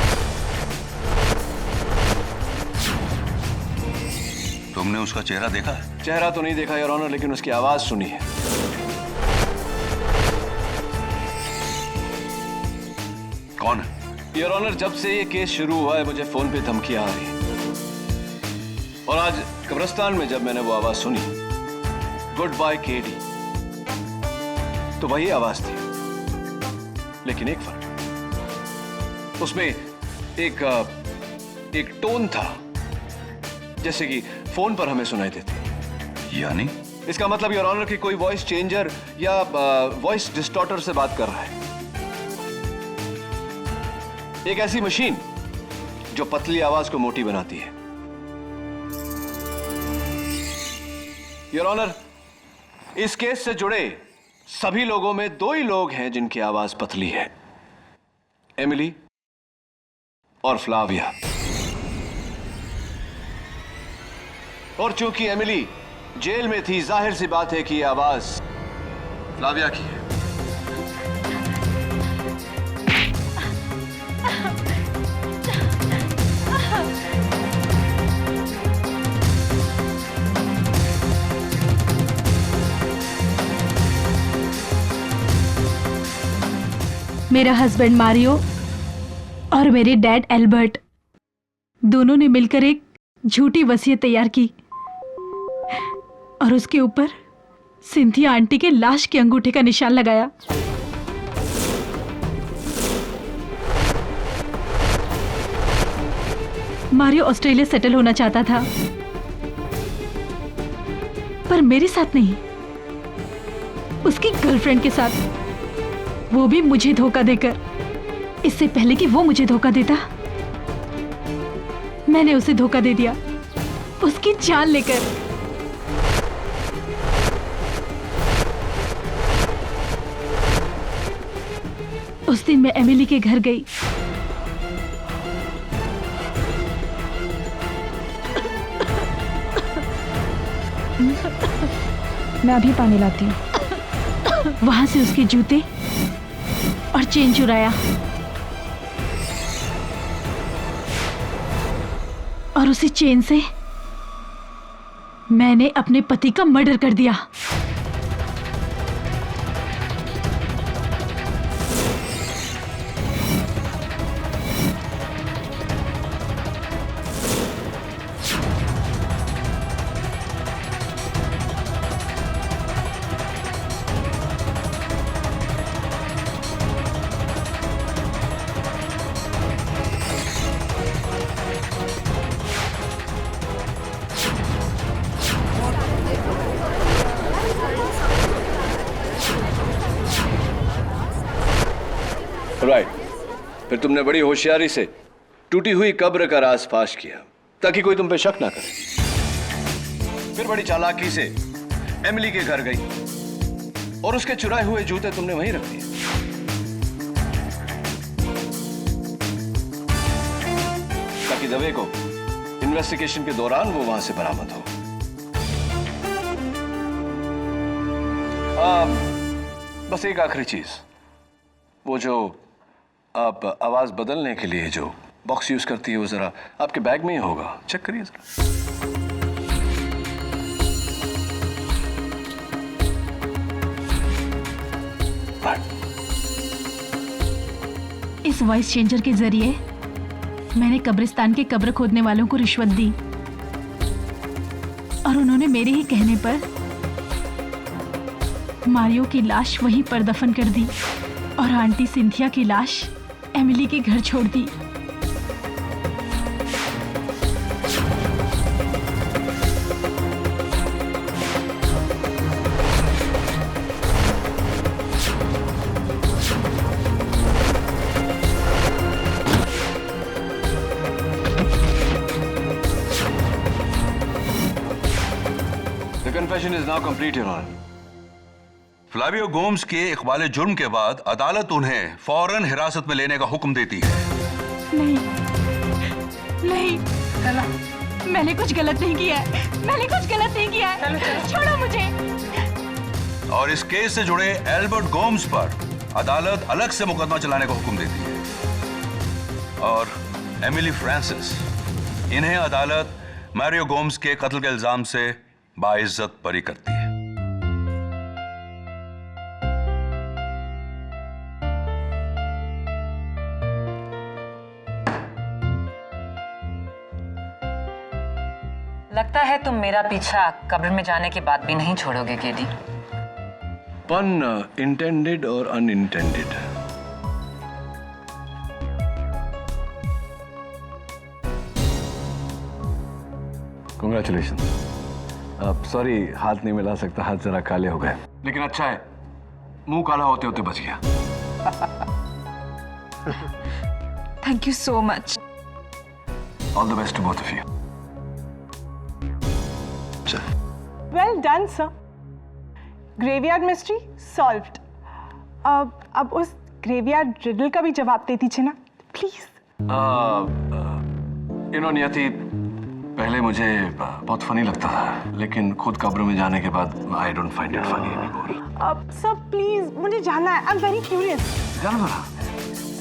L: तुमने उसका चेहरा देखा है?
G: चेहरा तो नहीं देखा योर ऑनर, लेकिन उसकी आवाज सुनी है।
L: कौन है?
G: योर ऑनर, जब से ये केस शुरू हुआ है मुझे फोन पे धमकियां आ रही हैं। और आज कब्रिस्तान में जब मैंने वो आवाज सुनी, गुड बाय केडी, तो वही आवाज थी, लेकिन एक फर्क, उसमें एक टोन था जैसे कि फोन पर हमें सुनाई देती।
L: यानी?
G: इसका मतलब योर ऑनर कि कोई वॉइस चेंजर या वॉइस डिस्टॉर्टर से बात कर रहा है। एक ऐसी मशीन जो पतली आवाज को मोटी बनाती है। योर ऑनर, इस केस से जुड़े सभी लोगों में 2 ही लोग हैं जिनकी आवाज पतली है, एमिली और फ्लाविया। और चूंकि एमिली जेल में थी, जाहिर सी बात है कि यह आवाज फ्लाविया की है।
B: मेरा हस्बैंड मारियो और मेरे डैड एल्बर्ट दोनों ने मिलकर एक झूठी वसीयत तैयार की और उसके ऊपर सिंथिया आंटी के लाश के अंगूठे का निशान लगाया। मारियो ऑस्ट्रेलिया सेटल होना चाहता था, पर मेरे साथ नहीं, उसकी गर्लफ्रेंड के साथ, वो भी मुझे धोखा देकर। इससे पहले कि वो मुझे धोखा देता, मैंने उसे धोखा दे दिया, उसकी जान लेकर। उस दिन मैं एमिली के घर गई।
C: मैं अभी पानी लाती हूँ।
B: वहां से उसके जूते और चेन चुराया और उसी चेन से मैंने अपने पति का मर्डर कर दिया।
G: राइट। फिर तुमने बड़ी होशियारी से टूटी हुई कब्र का राज फाश किया ताकि कोई तुम पे शक ना करे। फिर बड़ी चालाकी से एमिली के घर गई और उसके चुराए हुए जूते तुमने वहीं रख दिए ताकि दवे को इन्वेस्टिगेशन के दौरान वो वहां से बरामद हो। बस एक आखिरी चीज, वो जो आप आवाज बदलने के लिए जो बॉक्स यूज करती है वो जरा आपके बैग में ही होगा, चेक करिए जरा।
B: इस वॉइस चेंजर के जरिए मैंने कब्रिस्तान के कब्र खोदने वालों को रिश्वत दी और उन्होंने मेरे ही कहने पर मारियो की लाश वहीं पर दफन कर दी और आंटी सिंथिया की लाश एमिली के घर छोड़ दी।
G: The confession is now complete, Your Honor.
L: Flavio Gomes के इकबाल जुर्म के बाद अदालत उन्हें फौरन हिरासत में लेने का हुक्म देती है।
B: नहीं, मैंने कुछ गलत नहीं किया है, मैंने कुछ गलत नहीं किया है, छोड़ो मुझे।
L: और इस केस से जुड़े एल्बर्ट गोम्स पर अदालत अलग से मुकदमा चलाने का हुक्म देती है और एमिली फ्रांसिस, इन्हें अदालत मारियो गोम्स के कत्ल के इल्जाम से बाइज्जत बरी करती है।
K: लगता है तुम मेरा पीछा कब्र में जाने के बाद भी नहीं छोड़ोगे केडी।
G: पन इंटेंडेड और अनइंटेंडेड। कांग्रेचुलेशन। सॉरी हाथ नहीं मिला सकता, हाथ जरा काले हो गए, लेकिन अच्छा है मुंह काला होते होते बच गया।
C: Thank you so much.
G: All the best to both of you.
F: Well done sir, graveyard mystery solved. अब उस ग्रेवयार्ड रिडल का भी जवाब दे दीजिए ना प्लीज।
G: नियति, पहले मुझे बहुत फनी लगता था, लेकिन खुद कब्र में जाने के बाद I don't find it funny anymore.
F: Sir please, मुझे जानना है, आई एम वेरी क्यूरियस।
G: जानो जरा।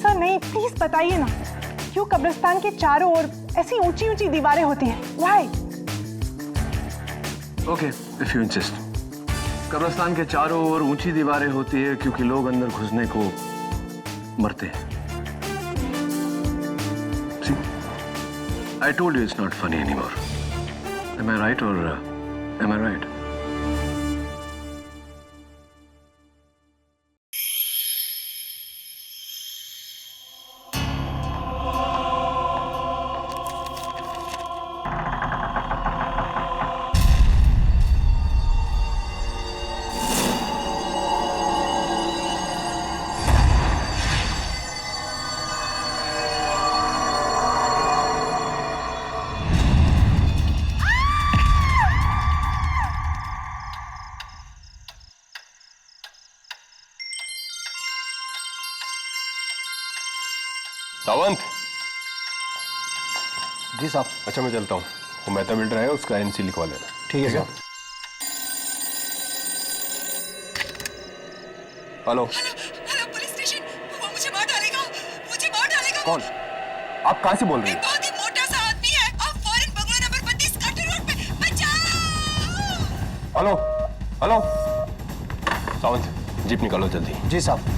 F: सर नहीं, प्लीज बताइए ना, क्यों कब्रिस्तान के चारों ओर ऐसी ऊंची ऊंची दीवारें होती हैं? Why?
G: Okay, if you insist. कब्रिस्तान के चारों ओर ऊंची दीवारें होती है क्योंकि लोग अंदर घुसने को मरते हैं। See, I told you it's not funny anymore. Am I right or am I right?
D: Sawant.
J: जी साहब।
D: अच्छा मैं चलता हूँ, वो मेहता बिल्डर है, उसका एनसी लिखवा लेना।
J: ठीक है साहब।
D: हेलो।
O: हेलो पुलिस स्टेशन, वो मुझे मार डालेगा, मुझे मार डालेगा।
D: कौन? आप कहाँ से बोल रही हैं?
O: बहुत ही मोटा सा आदमी है और फॉरेन बंगला नंबर 32 कटर रोड पे। बचाओ।
D: Hello hello. सावंत, जीप निकालो जल्दी।
J: जी साहब।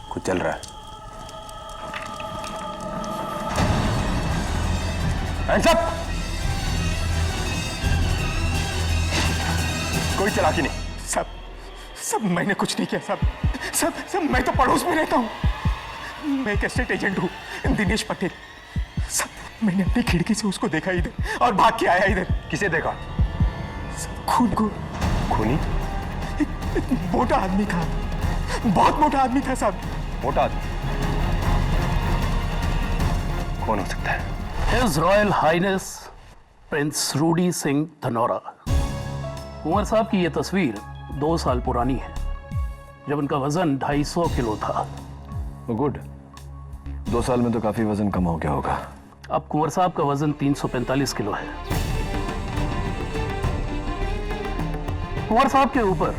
D: कुछ चल रहा है। Hands up! कोई चालाकी नहीं।
E: सब मैंने कुछ नहीं किया सब सब मैं तो पड़ोस में रहता हूँ। मैं एक एस्टेट एजेंट हूँ, दिनेश पटेल। सब मैंने अपनी खिड़की से उसको देखा इधर और भाग के आया इधर।
D: किसे देखा?
E: खून को।
D: खूनी?
E: एक मोटा आदमी था, बहुत मोटा आदमी था साहब।
D: मोटा आदमी? कौन हो सकता है?
P: His Royal Highness prince Rudy Singh Dhanaura. कुंवर साहब की यह तस्वीर 2 साल पुरानी है, जब उनका वजन 250 किलो था।
G: गुड, 2 साल में तो काफी वजन कम हो गया होगा।
P: अब कुंवर साहब का वजन 345 किलो है। कुंवर साहब के ऊपर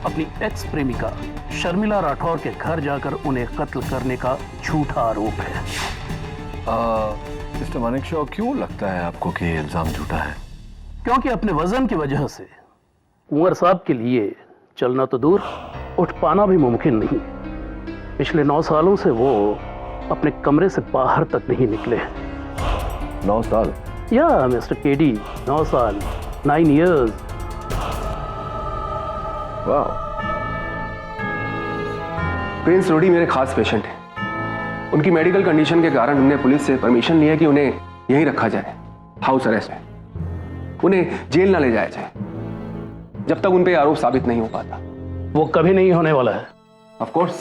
P: अपनी एक्स प्रेमिका शर्मिला राठौर के घर जाकर उन्हें कत्ल करने का झूठा आरोप है।
G: मिस्टर मानेकशॉ, क्यों लगता है आपको कि ये इल्जाम झूठा है?
P: क्योंकि अपने वजन की वजह से कुंवर साहब के लिए चलना तो दूर, उठ पाना भी मुमकिन नहीं। पिछले 9 सालों से वो अपने कमरे से बाहर तक नहीं निकले।
G: 9 साल?
P: या मिस्टर केडी, 9 साल, 9 years।
G: वाह।
Q: प्रिंस रूडी मेरे खास पेशेंट हैं। उनकी मेडिकल कंडीशन के कारण हमने पुलिस से परमिशन लिया कि उन्हें यहीं रखा जाए, हाउस अरेस्ट में। उन्हें जेल ना ले जाया जाए जब तक उन पे आरोप साबित नहीं हो पाता।
P: वो कभी नहीं होने वाला है।
G: ऑफ कोर्स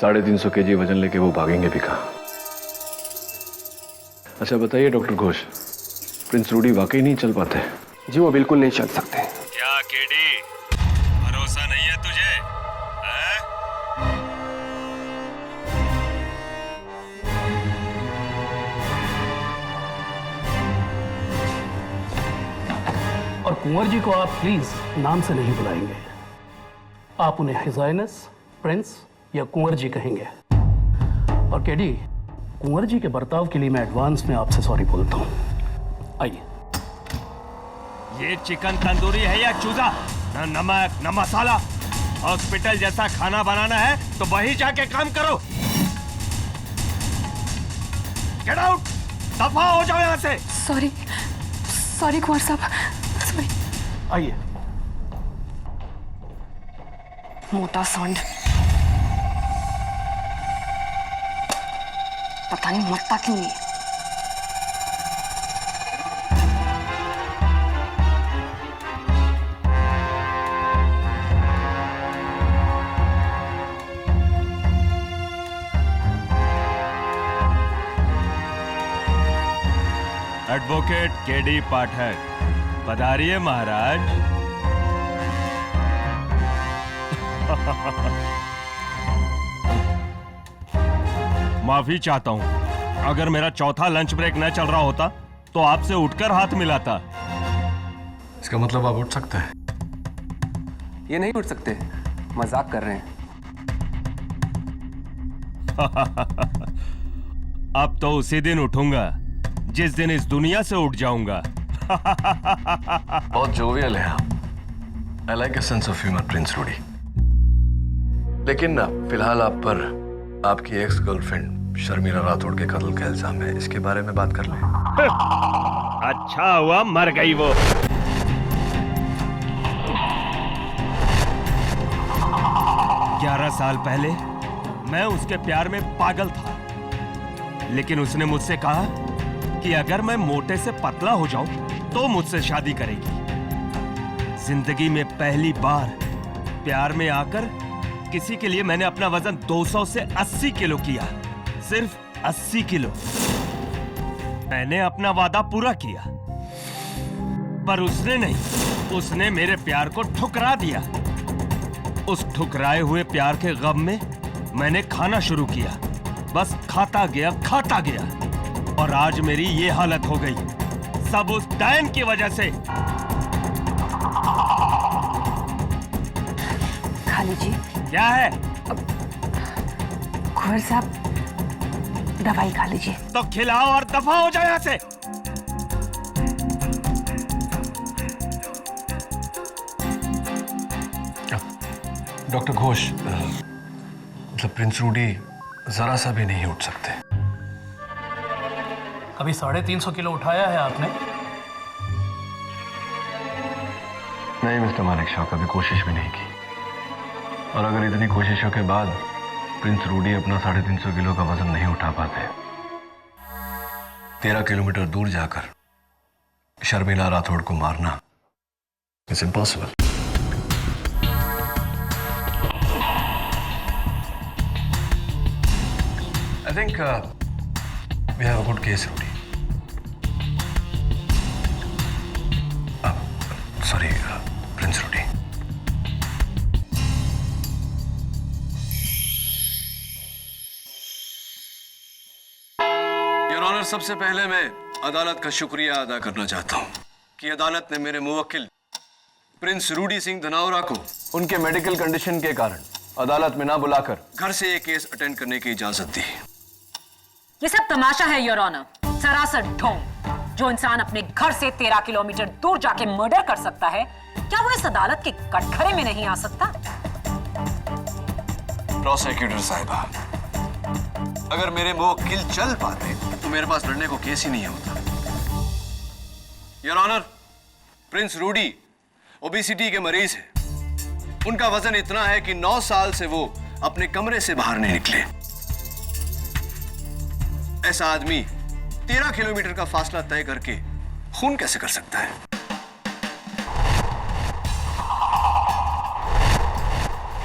G: 350 kg वजन लेके वो भागेंगे भी कहाँ? अच्छा बताइए डॉक्टर घोष, प्रिंस रूडी वाकई नहीं चल पाते?
Q: जी वो बिल्कुल नहीं चल सकते।
H: क्या केडी, भरोसा नहीं है तुझे?
P: और कुंवर जी को आप प्लीज नाम से नहीं बुलाएंगे, आप उन्हें हिज हाइनेस प्रिंस या कुंवर जी कहेंगे। और केडी, कुंवर जी के बर्ताव के लिए मैं एडवांस में आपसे सॉरी बोलता हूं। आइए।
H: ये चिकन तंदूरी है या चूजा? न नमक न मसाला। हॉस्पिटल जैसा खाना बनाना है तो वही जाके काम करो। गेट आउट, दफा हो जाओ यहाँ से।
O: सॉरी कुंवर साहब, सॉरी।
P: आइए।
O: मोटा सांड, पता नहीं मरता क्यों नहीं।
H: एडवोकेट केडी पाठक, पधारिए महाराज। माफी चाहता हूं, अगर मेरा चौथा लंच ब्रेक न चल रहा होता तो आपसे उठकर हाथ मिलाता।
G: इसका मतलब आप उठ सकते हैं?
Q: ये नहीं उठ सकते, मजाक कर रहे हैं।
H: अब तो उसी दिन उठूंगा जिस दिन इस दुनिया से उठ जाऊंगा।
G: बहुत जोवियल है आप। I like a sense of humour Prince Rudy. लेकिन ना फिलहाल आप पर आपकी एक्स गर्लफ्रेंड शर्मिला राठौड़ के कत्ल का इल्जाम है, इसके बारे में बात कर लें।
H: अच्छा हुआ मर गई वो। ग्यारह साल पहले मैं उसके प्यार में पागल था, लेकिन उसने मुझसे कहा कि अगर मैं मोटे से पतला हो जाऊं तो मुझसे शादी करेगी। जिंदगी में पहली बार प्यार में आकर किसी के लिए मैंने अपना वजन 200 से 80 किलो किया, सिर्फ 80 किलो। मैंने अपना वादा पूरा किया, पर उसने नहीं, उसने मेरे प्यार को ठुकरा दिया। उस ठुकराए हुए प्यार के गम में मैंने खाना शुरू किया, बस खाता गया और आज मेरी ये हालत हो गई, सब उस डायन की वजह से।
K: खा लीजिए।
H: क्या है?
K: कुंवर साहब, दवाई खा लीजिए।
H: तो खिलाओ और दफा हो जाए यहाँ से।
G: डॉक्टर घोष, मतलब प्रिंस रूडी जरा सा भी नहीं उठ सकते।
P: कभी 350 किलो उठाया है आपने?
G: नहीं मिस्टर मालिक शाह, कभी कोशिश भी नहीं की। और अगर इतनी कोशिशों के बाद प्रिंस रूडी अपना 350 किलो का वजन नहीं उठा पाते, 13 किलोमीटर दूर जाकर शर्मिला राठौड़ को मारना it's impossible. I think we have a good case, Rudy. Sorry, Prince Rudy. Your Honor, सबसे पहले मैं अदालत का शुक्रिया अदा करना चाहता हूं कि अदालत ने मेरे मुवक्किल प्रिंस रूडी सिंह धनावरा को उनके मेडिकल कंडीशन के कारण अदालत में ना बुलाकर घर से ये केस अटेंड करने की इजाजत दी।
K: ये सब तमाशा है योर ऑनर, सरासर ढोंग। जो इंसान अपने घर से 13 किलोमीटर दूर जाके मर्डर कर सकता है, क्या वो इस अदालत के कटघरे में नहीं आ सकता?
G: प्रोसिक्यूटर साहिबा, अगर मेरे मुवक्किल चल पाते तो मेरे पास लड़ने को केस ही नहीं होता। Your honour, Prince Rudy obesity के मरीज है। उनका वजन इतना है कि 9 साल से वो अपने कमरे से बाहर नहीं निकले। ऐसा आदमी 13 किलोमीटर का फासला तय करके खून कैसे कर सकता है?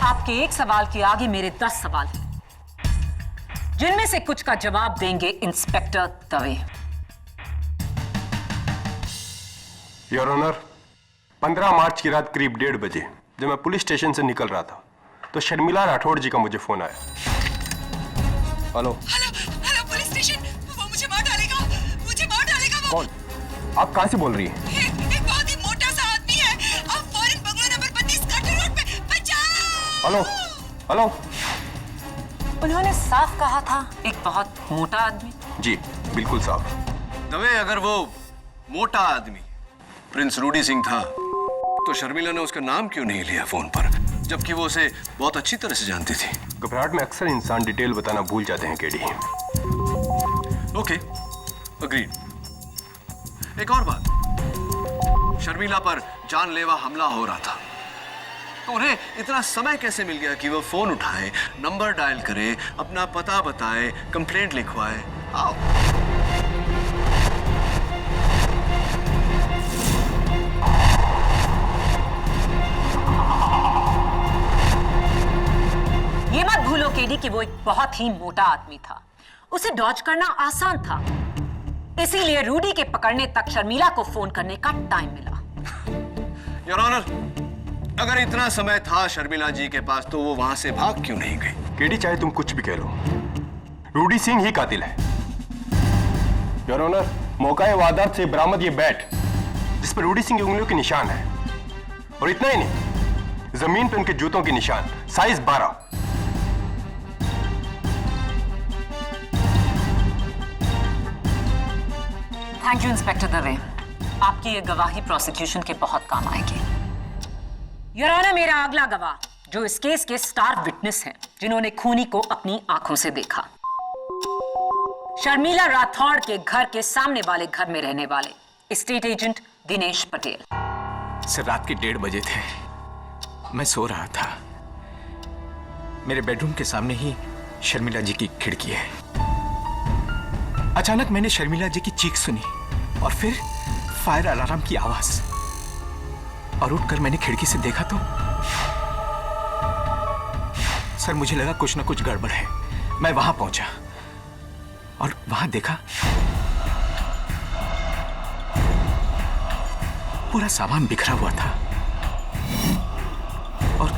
K: आपके एक सवाल के आगे मेरे 10 सवाल हैं, जिनमें से कुछ का जवाब देंगे इंस्पेक्टर दवे।
D: योर ऑनर, 15 मार्च की रात करीब 1:30 बजे जब मैं पुलिस स्टेशन से निकल रहा था तो शर्मिला राठौड़ जी का मुझे फोन आया। हेलो
O: हेलो पुलिस स्टेशन, वो मुझे मार डालेगा, मुझे मार डालेगा वो।
D: कौन? आप कहां से बोल रही हैं?
O: एक बहुत ही मोटा सा आदमी है, आप foreign bungalow number 32 cutter road पे। बचाओ।
D: Hello hello.
K: उन्होंने साफ कहा था एक बहुत मोटा आदमी।
D: जी बिल्कुल साफ।
G: दवे, अगर वो मोटा आदमी प्रिंस रूडी सिंह था तो शर्मिला ने उसका नाम क्यों नहीं लिया फोन पर, जबकि वो उसे बहुत अच्छी तरह से जानती थी?
D: घबराहट में अक्सर इंसान डिटेल बताना भूल जाते हैं केडी।
G: Okay, agreed. एक और बात, शर्मिला पर जानलेवा हमला हो रहा था, तो उन्हें इतना समय कैसे मिल गया कि वो फोन उठाए, नंबर डायल करे, अपना पता बताए, कंप्लेंट लिखवाए? आओ।
K: ये मत भूलो केडी कि वो एक बहुत ही मोटा आदमी था। उसे डॉज करना आसान था। इसीलिए रूडी के पकड़ने तक शर्मिला को फोन करने का टाइम मिला।
G: योर ऑनर, अगर इतना समय था शर्मिला जी के पास तो वो वहां से भाग क्यों नहीं गई?
D: केडी चाहे तुम कुछ भी कह लो, रूडी सिंह ही कातिल है। योर ऑनर, मौका वारदात से बरामद ये बैट जिस पर रूडी सिंह की उंगलियों के निशान है, और इतना ही नहीं, जमीन पर उनके जूतों के निशान, size 12।
K: Thank you inspector Dave, आपकी ये गवाही प्रोसिक्यूशन के बहुत काम आएगी। योर ऑनर, मेरा अगला गवाह जो इस केस के स्टार विटनेस हैं, जिन्होंने खूनी को अपनी आंखों से देखा, शर्मिला राठौड़ के घर के सामने वाले घर में रहने वाले state agent Dinesh Patel.
E: Sir, रात के 1:30 बजे थे, मैं सो रहा था। मेरे बेडरूम के सामने ही शर्मिला जी की खिड़की है। अचानक मैंने शर्मिला जी की चीख सुनी और फिर फायर अलार्म की आवाज, और उठकर मैंने खिड़की से देखा तो सर मुझे लगा कुछ ना कुछ गड़बड़ है। मैं वहां पहुंचा और वहां देखा पूरा सामान बिखरा हुआ था और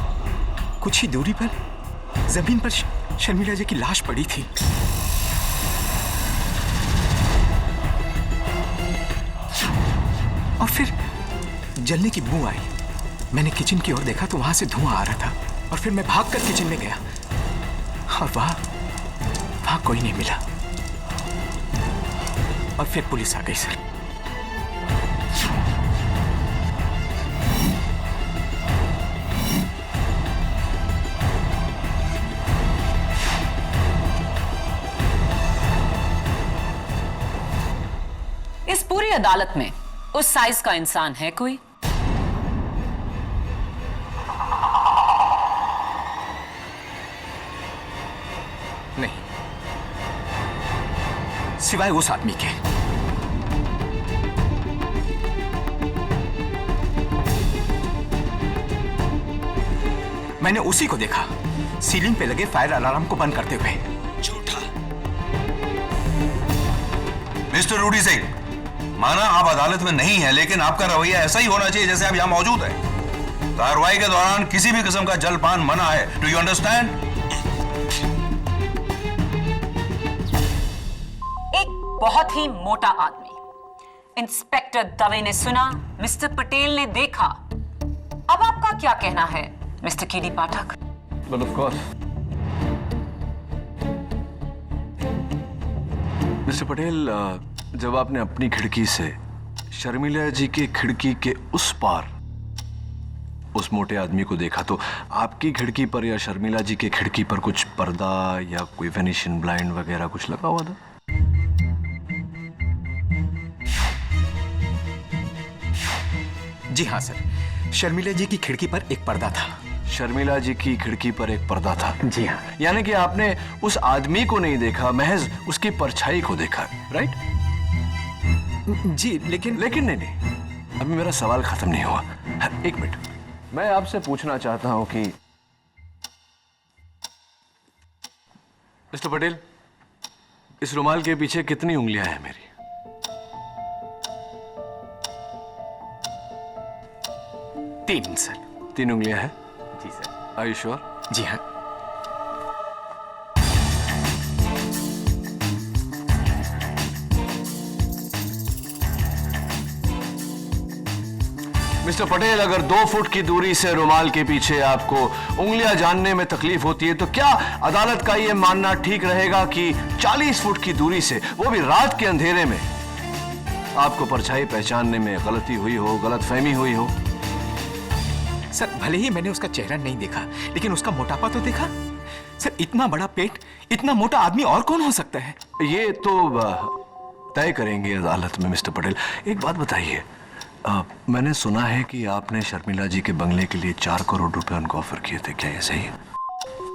E: कुछ ही दूरी पर जमीन पर शर्मिला जी की लाश पड़ी थी। और फिर जलने की बू आई। मैंने किचन की ओर देखा तो वहां से धुआं आ रहा था, और फिर मैं भागकर किचन में गया और वहां कोई नहीं मिला। और फिर पुलिस आ गई सर।
K: इस पूरी अदालत में उस साइज का इंसान है कोई?
E: नहीं, सिवाय उस आदमी के। मैंने उसी को देखा सीलिंग पे लगे फायर अलार्म को बंद करते हुए। झूठा।
L: मिस्टर रूडी सिंह, माना आप अदालत में नहीं है, लेकिन आपका रवैया ऐसा ही होना चाहिए जैसे आप यहां मौजूद हैं। कार्रवाई के दौरान किसी भी किस्म का जलपान मना है। Do you understand?
K: एक बहुत ही मोटा आदमी। इंस्पेक्टर दवे ने सुना, मिस्टर पटेल ने देखा। अब आपका क्या कहना है mister KD Pathak?
G: But of course. Mister Patel, जब आपने अपनी खिड़की से शर्मिला जी के खिड़की के उस पार उस मोटे आदमी को देखा तो आपकी खिड़की पर या शर्मिला जी के खिड़की पर कुछ पर्दा या कोई वेनिशियन ब्लाइंड वगैरह कुछ लगा हुआ था?
E: जी हाँ सर, शर्मिला जी की खिड़की पर एक पर्दा था।
G: शर्मिला जी की खिड़की पर एक पर्दा था?
E: जी हाँ।
G: यानी कि आपने उस आदमी को नहीं देखा, महज उसकी परछाई को देखा, राइट?
E: जी, लेकिन
G: नहीं, अभी मेरा सवाल खत्म नहीं हुआ। एक मिनट, मैं आपसे पूछना चाहता हूं कि मिस्टर पटेल, इस रुमाल के पीछे कितनी उंगलियां हैं मेरी?
E: तीन सर।
G: 3 उंगलियां हैं?
E: जी सर।
G: Are you sure?
E: जी हाँ।
G: मिस्टर पटेल, अगर 2 फुट की दूरी से रुमाल के पीछे आपको उंगलियां जानने में तकलीफ होती है तो क्या अदालत का यह मानना ठीक रहेगा कि 40 फुट की दूरी से, वो भी रात के अंधेरे में, आपको परछाई पहचानने में गलती हुई हो, गलतफहमी हुई हो?
E: सर, भले ही मैंने उसका चेहरा नहीं देखा, लेकिन उसका मोटापा तो देखा। सर, इतना बड़ा पेट, इतना मोटा आदमी और कौन हो सकता है?
G: ये तो तय करेंगे अदालत में। मिस्टर पटेल, एक बात बताइए, मैंने सुना है कि आपने शर्मिला जी के बंगले के लिए 4 करोड़ रुपए उनको ऑफर किए थे, क्या ये सही है?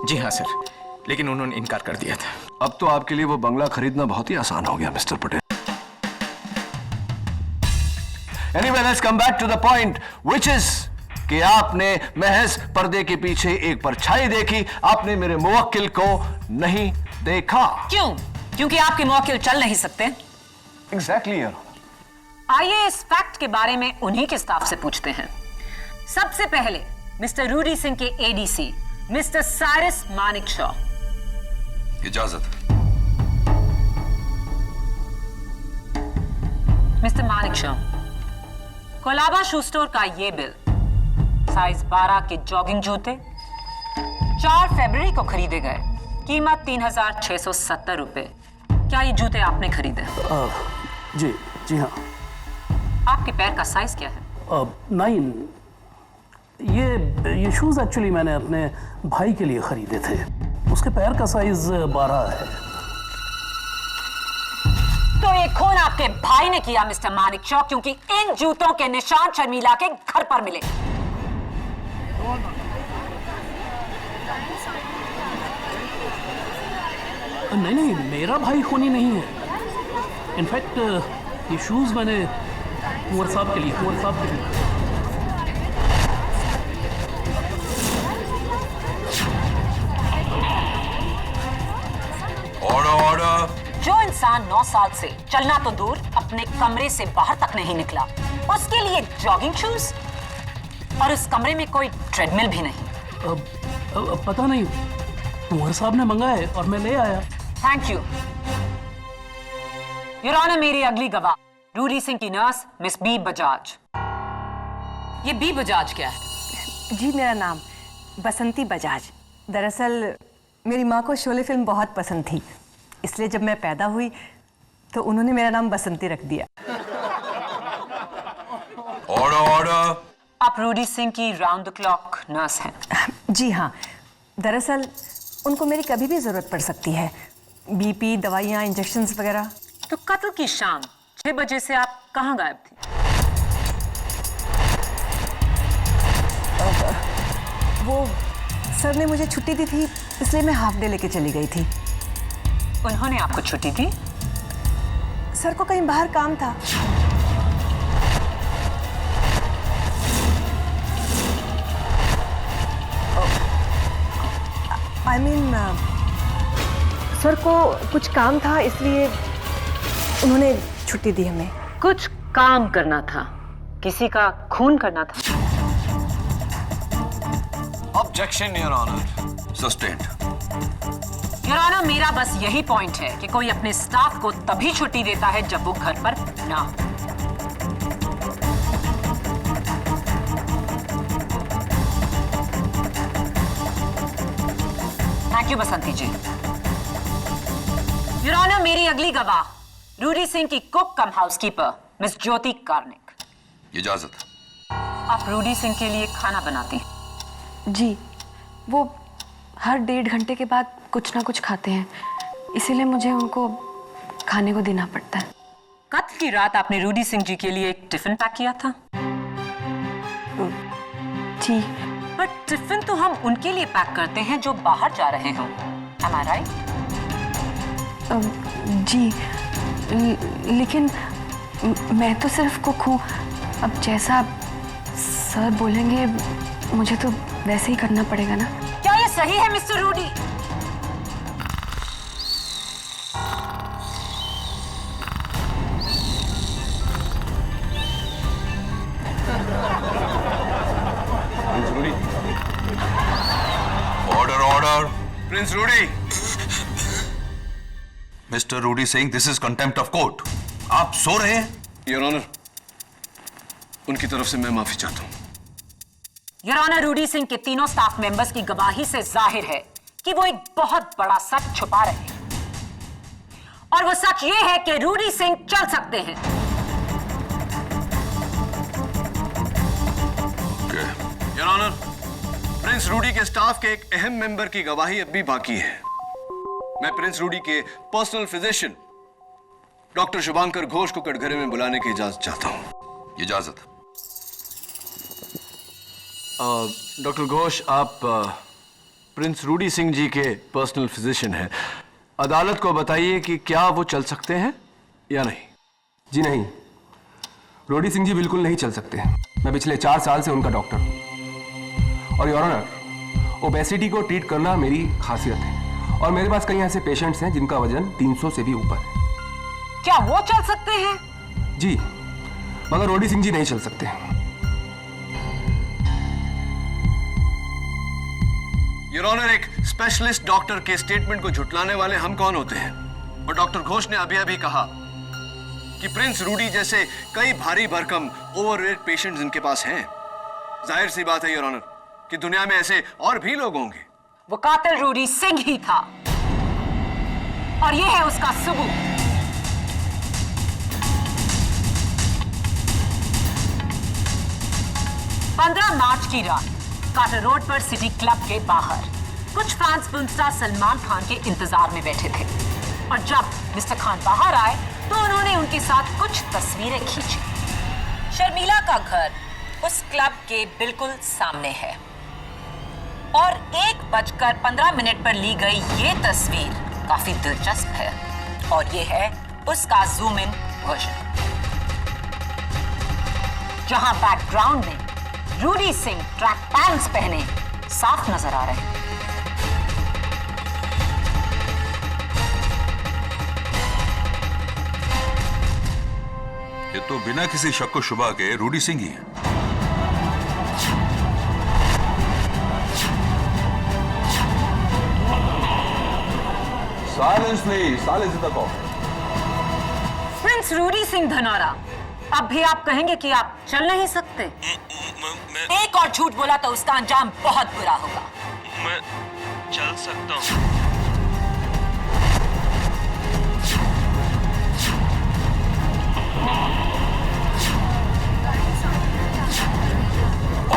E: जी हाँ सर, लेकिन उन्होंने इनकार कर दिया था।
G: अब तो आपके लिए वो बंगला खरीदना बहुत ही आसान हो गया mister Patel. Anyway, let's come back to the point, which is कि आपने महज पर्दे के पीछे एक परछाई देखी, आपने मेरे मुवक्किल को नहीं देखा।
K: क्यों? क्योंकि आपके मुवक्किल चल नहीं सकते।
G: Exactly your honour.
K: आइए इस फैक्ट के बारे में उन्हीं के स्टाफ से पूछते हैं। सबसे पहले मिस्टर रूडी सिंह के ADC mister Cyrus Manik Shaw.
L: इजाजत।
K: Mister Manik Shaw, Colaba shoe store का ये बिल, साइज 12 के जॉगिंग जूते 4 फरवरी को खरीदे गए, कीमत 3,670 रुपए। क्या ये जूते आपने खरीदे?
P: जी हाँ।
K: आपके पैर का साइज क्या है?
P: 9। ये शूज एक्चुअली मैंने अपने भाई के लिए खरीदे थे। उसके पैर का साइज 12 है।
K: तो ये खून आपके भाई ने किया मिस्टर मानिक शॉ, क्योंकि इन जूतों के निशान शर्मिला के घर पर मिले।
P: नहीं, मेरा भाई खूनी नहीं है। इनफैक्ट ये शूज मैंने कुंवर साहब के लिए
L: ऑर्डर।
K: जो इंसान 9 साल से चलना तो दूर अपने कमरे से बाहर तक नहीं निकला, उसके लिए जॉगिंग शूज, और उस कमरे में कोई ट्रेडमिल भी नहीं।
P: पता नहीं, कुंवर साहब ने मंगाए और मैं ले आया।
K: Thank you your honour. मेरी अगली गवाह रूडी सिंह की नर्स मिस बी बजाज। ये बी बजाज क्या है?
R: जी, मेरा नाम बसंती बजाज। दरअसल मेरी माँ को शोले फिल्म बहुत पसंद थी, इसलिए जब मैं पैदा हुई तो उन्होंने मेरा नाम बसंती रख दिया।
L: ऑर्डर।
K: आप रूडी सिंह की राउंड द क्लॉक नर्स हैं?
R: जी हाँ, दरअसल उनको मेरी कभी भी जरूरत पड़ सकती है, बीपी, दवाइयाँ, इंजेक्शंस वगैरह।
K: तो कत्ल की शाम 6 बजे से आप कहाँ गायब थी?
R: वो सर ने मुझे छुट्टी दी थी, इसलिए मैं हाफ डे लेके चली गई थी।
K: उन्होंने आपको छुट्टी दी?
R: सर को कहीं बाहर काम था। I mean, सर को कुछ काम था, इसलिए उन्होंने छुट्टी दी हमें।
K: कुछ काम करना था? किसी का खून करना था?
G: Objection your honour.
L: Sustained.
K: Your honour, मेरा बस यही पॉइंट है कि कोई अपने स्टाफ को तभी छुट्टी देता है जब वो घर पर ना हो। Thank you Basanti ji. Your honour, मेरी अगली गवाह रूडी सिंह की cook cum housekeeper Miss Jyoti Karnik.
L: इजाजत।
K: आप रूडी सिंह के लिए खाना बनाती हैं?
S: जी, वो हर 1.5 घंटे के बाद कुछ ना कुछ खाते हैं, इसीलिए मुझे उनको खाने को देना पड़ता है।
K: कत्ल की रात आपने रूडी सिंह जी के लिए एक टिफिन पैक किया था?
S: जी।
K: पर टिफिन तो हम उनके लिए पैक करते हैं जो बाहर जा रहे हों। Am I right?
S: जी, लेकिन मैं तो सिर्फ कुक हूँ। अब जैसा सर बोलेंगे मुझे तो वैसे ही करना पड़ेगा ना।
K: क्या ये सही है Mister Rudy?
L: Order.
G: Prince Rudy.
L: Mister Rudy Singh, this is contempt of court. आप सो रहे हैं?
G: योर ऑनर, उनकी तरफ से मैं माफी चाहता हूं।
K: योर ऑनर, रूडी सिंह के तीनों स्टाफ मेंबर्स की गवाही से जाहिर है कि वो एक बहुत बड़ा सच छुपा रहे हैं, और वो सच ये है कि रूडी सिंह चल सकते हैं।
G: योर ऑनर, प्रिंस रूडी के स्टाफ के एक अहम मेंबर की गवाही अब भी बाकी है। मैं प्रिंस रूडी के personal physician doctor Shubhankar Ghosh को कटघरे में बुलाने की इजाजत चाहता हूं।
L: इजाजत।
G: डॉक्टर घोष, आप प्रिंस रूडी सिंह जी के पर्सनल फिजिशियन हैं। अदालत को बताइए कि क्या वो चल सकते हैं या नहीं।
Q: जी नहीं, रूडी सिंह जी बिल्कुल नहीं चल सकते। मैं पिछले 4 साल से उनका डॉक्टर हूं, और योर ऑनर, ओबेसिटी को ट्रीट करना मेरी खासियत है, और मेरे पास कई ऐसे पेशेंट्स हैं जिनका वजन 300 से भी ऊपर है।
K: क्या वो चल सकते हैं?
Q: जी, मगर रोडी सिंह जी नहीं चल सकते।
G: योर ऑनर, एक स्पेशलिस्ट डॉक्टर के स्टेटमेंट को झुटलाने वाले हम कौन होते हैं? और डॉक्टर घोष ने अभी अभी कहा कि प्रिंस रूडी जैसे कई भारी भरकम ओवरवेट पेशेंट्स इनके पास हैं। जाहिर सी बात है योर ऑनर कि दुनिया में ऐसे और भी लोग होंगे।
K: वो कातिल रूडी सिंह ही था और ये है उसका सबूत। मार्च की रात कार्टर रोड पर सिटी क्लब के बाहर कुछ fans film star Salman Khan के इंतजार में बैठे थे और जब मिस्टर खान बाहर आए तो उन्होंने उनके साथ कुछ तस्वीरें खींची। शर्मिला का घर उस क्लब के बिल्कुल सामने है और 1:15 पर ली गई ये तस्वीर काफी दिलचस्प है और ये है उसका जूम इन वर्जन, जहां बैकग्राउंड में रूडी सिंह ट्रैक पैंट्स पहने साफ नजर आ रहे हैं।
L: ये तो बिना किसी शक व शुबा के रूडी सिंह ही है।
G: Silence please, silence in the court.
K: Prince Rudy Singh Dhanaura, अब भी आप कहेंगे कि आप चल नहीं सकते? एक और झूठ बोला तो उसका अंजाम बहुत बुरा होगा।
H: मैं चल सकता हूँ।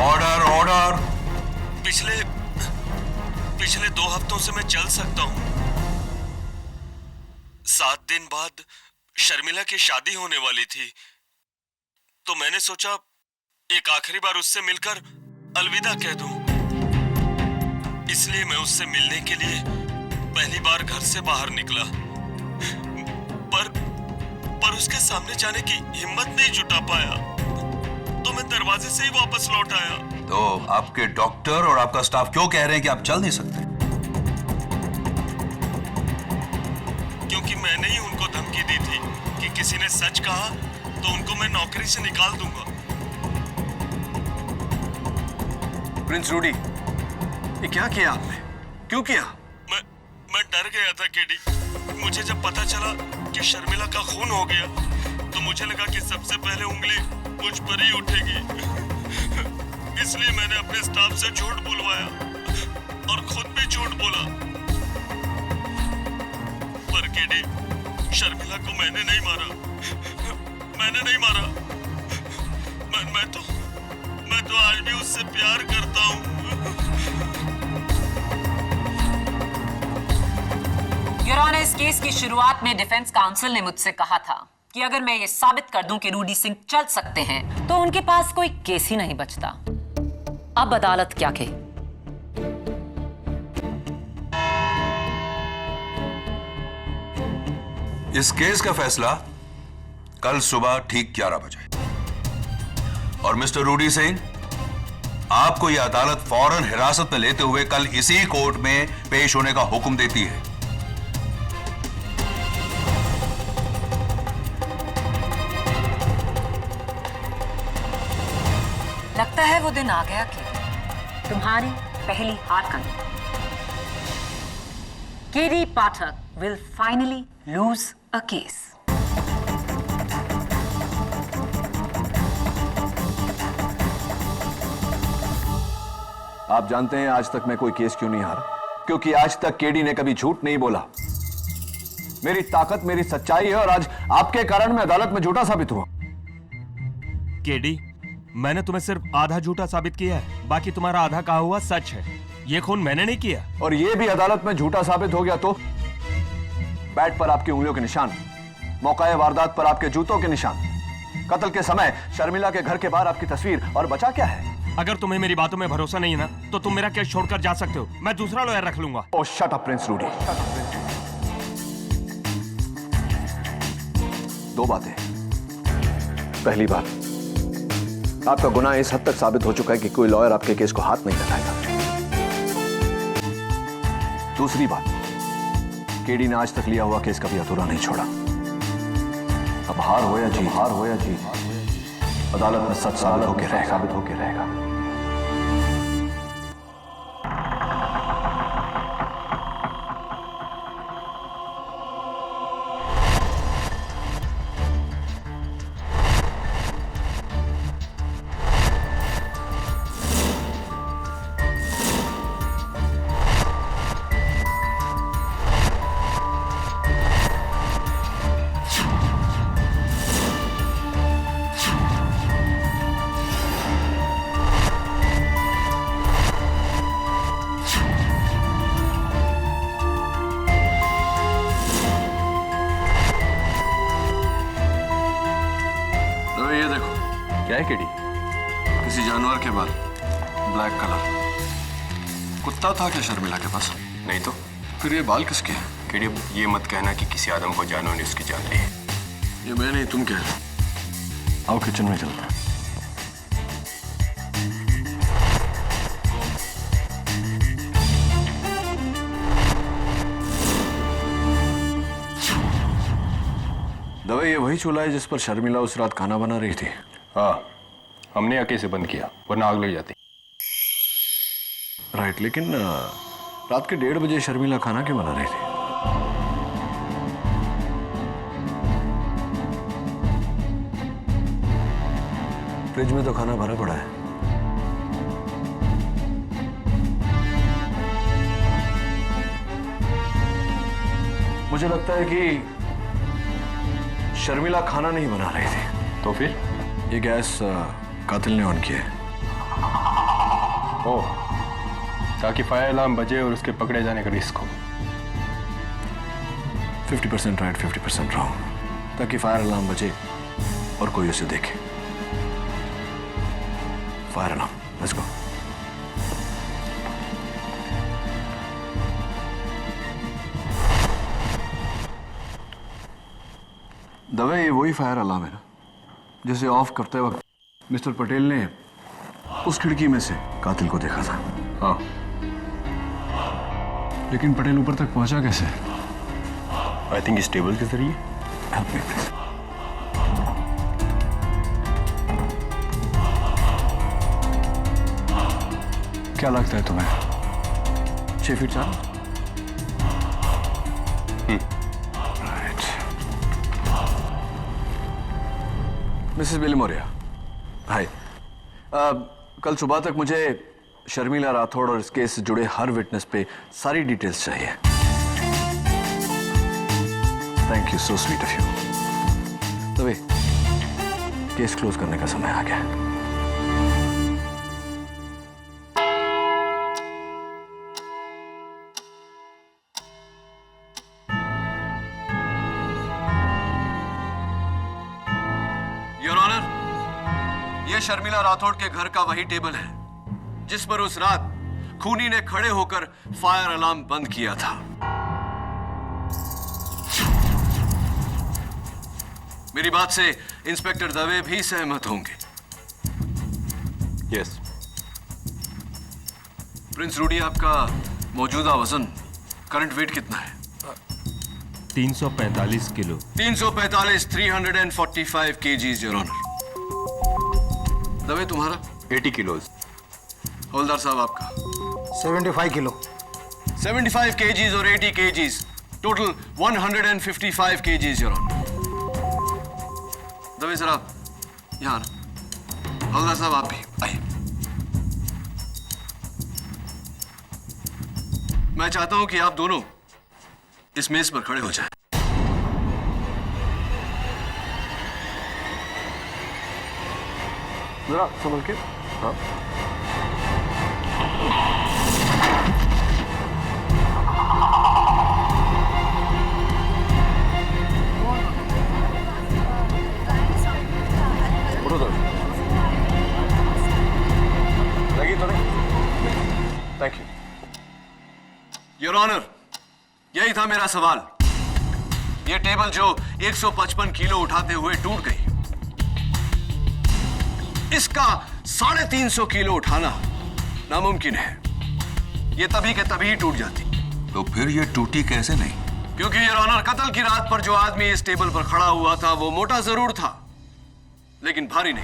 L: Order order.
H: पिछले 2 हफ्तों से मैं चल सकता हूँ। 7 दिन बाद शर्मिला की शादी होने वाली थी तो मैंने सोचा एक आखिरी बार उससे मिलकर अलविदा कह दूं। इसलिए मैं उससे मिलने के लिए पहली बार घर से बाहर निकला, पर उसके सामने जाने की हिम्मत नहीं जुटा पाया तो मैं दरवाजे से ही वापस लौट आया।
L: तो आपके डॉक्टर और आपका स्टाफ क्यों कह रहे हैं कि आप चल नहीं सकते?
H: क्योंकि मैंने ही उनको धमकी दी थी कि किसी ने सच कहा तो उनको मैं नौकरी से निकाल दूंगा।
G: प्रिंस रूडी, ये क्या किया आपने? क्यों किया?
H: मैं डर गया था केडी। मुझे जब पता चला कि शर्मिला का खून हो गया तो मुझे लगा कि सबसे पहले उंगली मुझ पर ही उठेगी। इसलिए मैंने अपने स्टाफ से झूठ बुलवाया और खुद भी झूठ बोला। पर केडी, शर्मिला को मैंने नहीं मारा। मैं तो आज भी उससे प्यार करता हूँ।
K: योर ऑनर, इस केस की शुरुआत में डिफेंस काउंसिल ने मुझसे कहा था कि अगर मैं ये साबित कर दूं कि रूडी सिंह चल सकते हैं तो उनके पास कोई केस ही नहीं बचता। अब अदालत क्या कहे?
L: इस केस का फैसला कल सुबह ठीक 11 बजे। और मिस्टर रूडी सिंह, आपको यह अदालत फौरन हिरासत में लेते हुए कल इसी कोर्ट में पेश होने का हुक्म देती है।
K: लगता है वो दिन आ गया कि तुम्हारी पहली हार का दिन। KD Pathak will finally lose a case.
G: आप जानते हैं आज तक मैं कोई केस क्यों नहीं हारा? क्योंकि आज तक केडी ने कभी झूठ नहीं बोला। मेरी ताकत मेरी सच्चाई है और आज आपके कारण मैं अदालत में झूठा साबित हुआ।
H: केडी, मैंने तुम्हें सिर्फ आधा झूठा साबित किया है, बाकी तुम्हारा आधा कहा हुआ सच है। ये खून मैंने नहीं किया।
G: और ये भी अदालत में झूठा साबित हो गया तो बैट पर आपकी उंगलियों के निशान, मौकाए वारदात पर आपके जूतों के निशान, कत्ल के समय शर्मिला के घर के बाहर आपकी तस्वीर, और बचा क्या है?
H: अगर तुम्हें मेरी बातों में भरोसा नहीं है ना तो तुम मेरा केस छोड़कर जा सकते हो। मैं दूसरा लॉयर रख लूंगा।
G: ओह शट अप प्रिंस रूडी। 2 बातें। पहली बात, आपका गुनाह इस हद तक साबित हो चुका है कि कोई लॉयर आपके केस को हाथ नहीं लगाएगा। दूसरी बात, केडी ने आज तक लिया हुआ केस कभी अधूरा नहीं छोड़ा। अब हार हो या जीत, अदालत में सच साबित होके रहेगा।
L: ये देखो
D: क्या है केडी?
L: किसी जानवर के बाल, ब्लैक कलर। कुत्ता था क्या शर्मिला के पास?
D: नहीं तो
L: फिर ये बाल किसके हैं?
D: केडी, ये मत कहना कि किसी आदम को जानवर ने उसकी जान ली है।
L: ये मैं नहीं, तुम कह रहे हो।
G: आओ किचन में चलते हैं। दवाई ये वही चूल्हा है जिस पर शर्मिला उस रात खाना बना रही थी?
D: हाँ, हमने आके से बंद किया वरना आग लग जाती।
G: राइट, लेकिन रात के 1:30 बजे शर्मिला खाना क्यों बना रही थी? फ्रिज में तो खाना भरा पड़ा है। मुझे लगता है कि शर्मिला खाना नहीं बना रही थी।
D: तो फिर
G: ये गैस कातिल ने ऑन किया है।
D: ओह, ताकि फायर अलार्म बजे और उसके पकड़े जाने का रिस्क हो।
G: 50% राइट, 50% रॉन्ग, ताकि फायर अलार्म बजे और कोई उसे देखे। Fire alarm, let's go. Dave, ये वही फायर अलार्म है ना जिसे ऑफ करते वक्त मिस्टर पटेल ने उस खिड़की में से कातिल को देखा था?
D: हाँ।
G: लेकिन पटेल ऊपर तक पहुंचा कैसे?
D: आई थिंक इस टेबल के जरिए।
G: Help me please. क्या लगता है तुम्हें 6 फीट 4? राइट। मिसेस बिलीमोरिया, हाय। कल सुबह तक मुझे शर्मिला राठौड़ और इस केस से जुड़े हर विटनेस पे सारी डिटेल्स चाहिए। Thank you, so sweet of you. तभी केस क्लोज करने का समय आ गया। योर ऑनर, यह शर्मिला राठौड़ के घर का वही टेबल है जिस पर उस रात खूनी ने खड़े होकर फायर अलार्म बंद किया था। मेरी बात से इंस्पेक्टर दवे भी सहमत होंगे।
D: यस।
G: प्रिंस रूडी, आपका मौजूदा वजन, करंट वेट कितना है?
H: 345 kilo.
G: 345, 345 KGs, your honour. Dave, तुम्हारा?
D: 80 किलोज।
G: हवलदार साहब, आपका?
T: 75 किलो।
G: 75 केजीज और 80 KGs, total 155 KGs, your honour. Dave जरा यहाँ आना। हवलदार साहब, आप भी आइए। मैं चाहता हूं कि आप दोनों इस मेज पर खड़े हो जाएं। जरा संभल के। हाँ। उठो तो। लगी तो नहीं? Thank you. योर ऑनर, यही था मेरा सवाल। यह टेबल जो 155 किलो उठाते हुए टूट गई, इसका 350 किलो उठाना नामुमकिन है। यह तभी के तभी टूट जाती।
L: तो फिर ये टूटी कैसे नहीं?
G: क्योंकि योर ऑनर कत्ल की रात पर जो आदमी इस टेबल पर खड़ा हुआ था वो मोटा जरूर था, लेकिन भारी नहीं।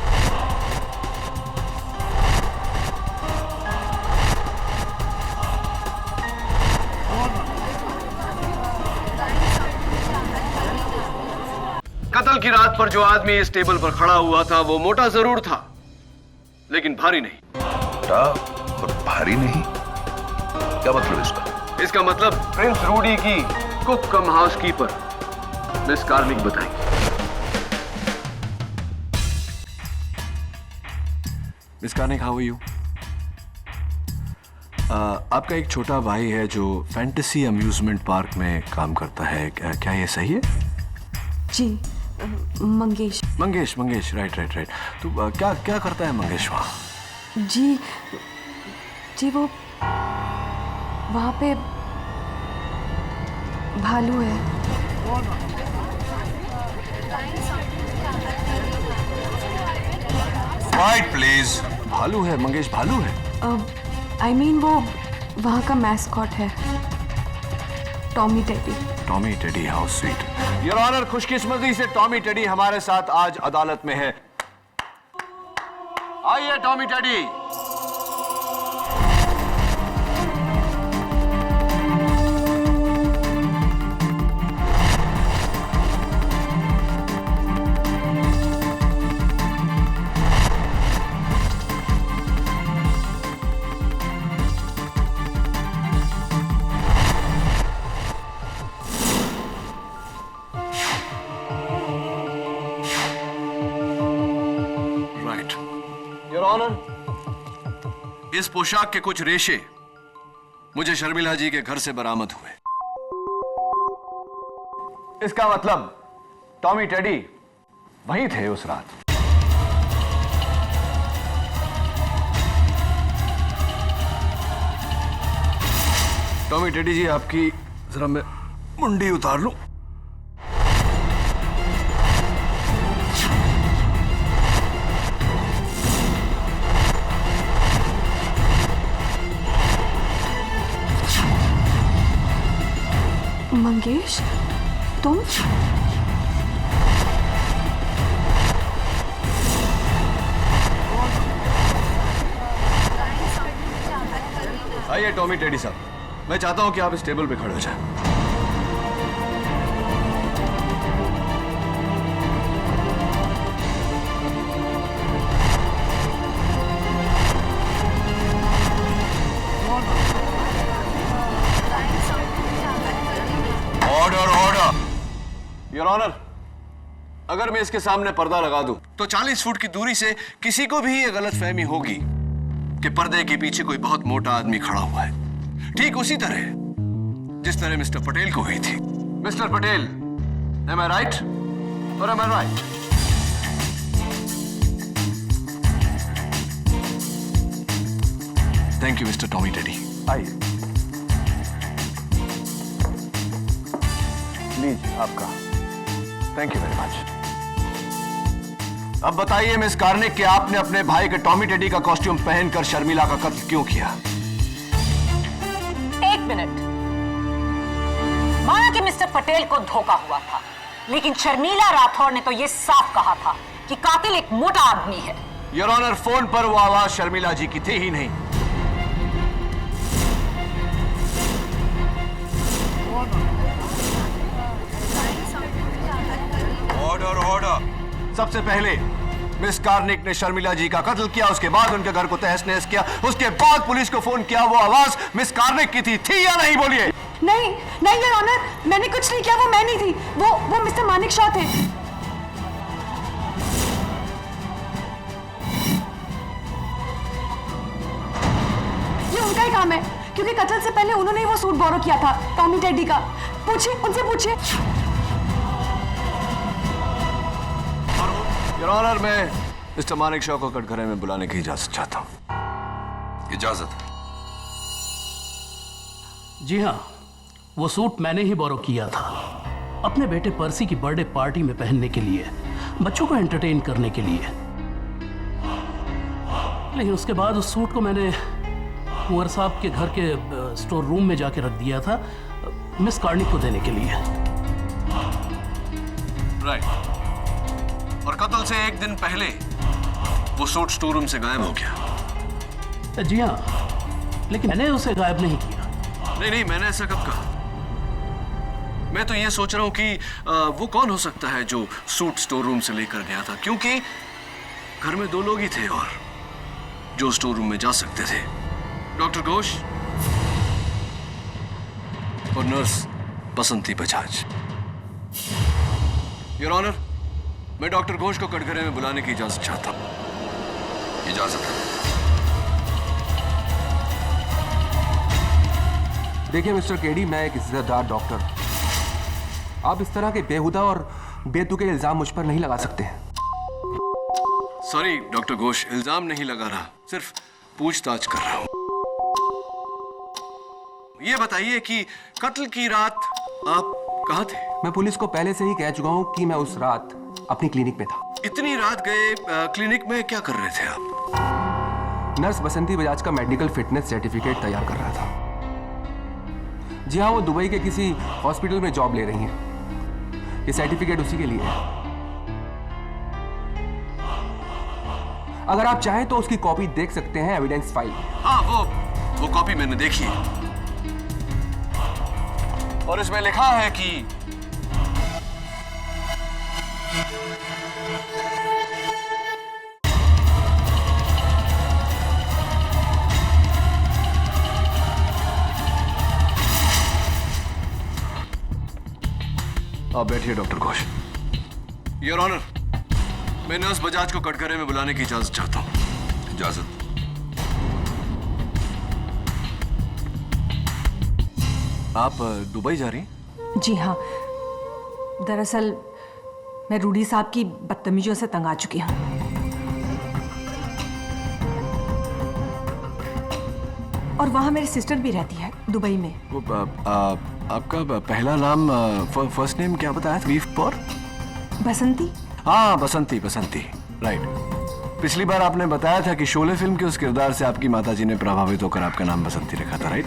G: कत्ल की रात पर जो आदमी इस टेबल पर खड़ा हुआ था वो मोटा जरूर था, लेकिन भारी नहीं।
L: मोटा और भारी नहीं, क्या मतलब इसका?
G: इसका मतलब प्रिंस रूडी की cook cum housekeeper Miss Karnik बताएंगी।
U: Miss Karnik, how are you? आपका एक छोटा भाई है जो फैंटेसी अम्यूजमेंट पार्क में काम करता है, क्या ये सही है?
S: जी, मंगेश।
U: मंगेश, राइट। तो क्या करता है मंगेश वहाँ?
S: जी वो वहाँ पे भालू है।
L: Quiet, please.
U: भालू है मंगेश, भालू है।
S: I mean वो वहाँ का मैस्कॉट है, Tommy Teddy.
U: How sweet. Your honour, खुशकिस्मती से टॉमी टेडी हमारे साथ आज अदालत में है। आइए टॉमी टेडी। इस पोशाक के कुछ रेशे मुझे शर्मिला जी के घर से बरामद हुए। इसका मतलब टॉमी टेडी वहीं थे उस रात। टॉमी टेडी जी, आपकी जरा मैं मुंडी उतार लूं।
S: मंगेश, तुम?
U: आइए टॉमी टेडी साहब, मैं चाहता हूं कि आप इस टेबल पे खड़े हो जाएं। योर ऑनर, अगर मैं इसके सामने पर्दा लगा दूं तो 40 फुट की दूरी से किसी को भी ये गलतफहमी होगी कि पर्दे के पीछे कोई बहुत मोटा आदमी खड़ा हुआ है, ठीक उसी तरह जिस तरह मिस्टर पटेल को हुई थी। Mister Patel, am I right or am I right? Thank you mister Tommy teddy. आइए लीजिए आपका। Thank you very much. अब बताइए मिस कार्निक कि आपने अपने भाई के टॉमी टेडी का कॉस्ट्यूम पहनकर शर्मिला का कत्ल क्यों किया?
K: एक मिनट। माना कि मिस्टर पटेल को धोखा हुआ था, लेकिन शर्मिला राठौर ने तो यह साफ कहा था कि कातिल एक मोटा आदमी है।
U: योर ऑनर, फोन पर वो आवाज शर्मिला जी की थी ही नहीं। ऑर्डर। सबसे पहले मिस कार्निक ने शर्मिला जी का कत्ल किया, उसके बाद उनके घर को तहस नहस किया, उसके बाद पुलिस को फोन किया। वो आवाज मिस कार्निक की थी या नहीं? बोलिए।
S: नहीं योर ऑनर, मैंने कुछ नहीं किया, वो मैं नहीं थी, वो मिस्टर मानिक शॉ थे। ये उनका ही काम है, क्योंकि कत्ल से पहले उन्होंने ही वो सूट बोरो किया था टॉमी टेडी का। पूछिए, उनसे पूछिए।
U: योर ऑनर, मैं मिस्टर मानिक शॉ को कटघरे में बुलाने की इजाजत चाहता हूं।
L: इजाजत?
P: जी हाँ, वो सूट मैंने ही बोरो किया था अपने बेटे पर्सी की बर्थडे पार्टी में पहनने के लिए, बच्चों को एंटरटेन करने के लिए। लेकिन उसके बाद उस सूट को मैंने कुंवर साहब के घर के स्टोर रूम में जाके रख दिया था। मिस कार्निक को देने के लिए।
U: राइट। और कत्ल से एक दिन पहले वो सूट स्टोर रूम से गायब हो गया।
P: जी हाँ, लेकिन मैंने उसे गायब नहीं किया।
U: नहीं, मैंने ऐसा कब कहा? मैं तो ये सोच रहा हूं कि वो कौन हो सकता है जो सूट स्टोर रूम से लेकर गया था, क्योंकि घर में 2 लोग ही थे और जो स्टोर रूम में जा सकते थे, डॉक्टर घोष और nurse Basanti Bajaj. Your honour, मैं डॉक्टर घोष को कटघरे में बुलाने की इजाजत चाहता हूं।
L: इजाजत है।
Q: देखिए मिस्टर केडी, मैं एक इज्जतदार डॉक्टर, आप इस तरह के बेहुदा और बेतुके इल्जाम मुझ पर नहीं लगा सकते हैं।
U: सॉरी डॉक्टर घोष, इल्जाम नहीं लगा रहा, सिर्फ पूछताछ कर रहा हूं। ये बताइए कि कत्ल की रात आप कहां थे?
Q: मैं पुलिस को पहले से ही कह चुका हूं कि मैं उस रात अपनी क्लिनिक में था।
U: इतनी रात गए क्लिनिक में, क्या कर रहे थे आप?
Q: नर्स बसंती बजाज का मेडिकल फिटनेस सर्टिफिकेट तैयार कर रहा था। जी हाँ, वो दुबई के किसी हॉस्पिटल में जॉब ले रही हैं। ये सर्टिफिकेट उसी के लिए है। अगर आप चाहें तो उसकी कॉपी देख सकते हैं एविडेंस फाइल।
U: हाँ, वो कॉपी मैंने देखी है और इसमें लिखा है कि आप बैठिए डॉक्टर घोष। योर ऑनर, मैं नर्स बजाज को कटघरे में बुलाने की इजाजत चाहता हूं।
L: इजाजत।
U: आप दुबई जा रही हैं?
R: जी हाँ, दरअसल मैं रूडी साहब की बदतमीजियों से तंग आ चुकी हूँ। और वहाँ मेरी सिस्टर भी रहती है दुबई में।
U: वो आपका पहला नाम, फर्स्ट नेम क्या बताया था? बीफ पर
R: बसंती।
U: हाँ, बसंती राइट। पिछली बार आपने बताया था कि शोले फिल्म के उस किरदार से आपकी माताजी ने प्रभावित होकर आपका नाम बसंती रखा था, राइट?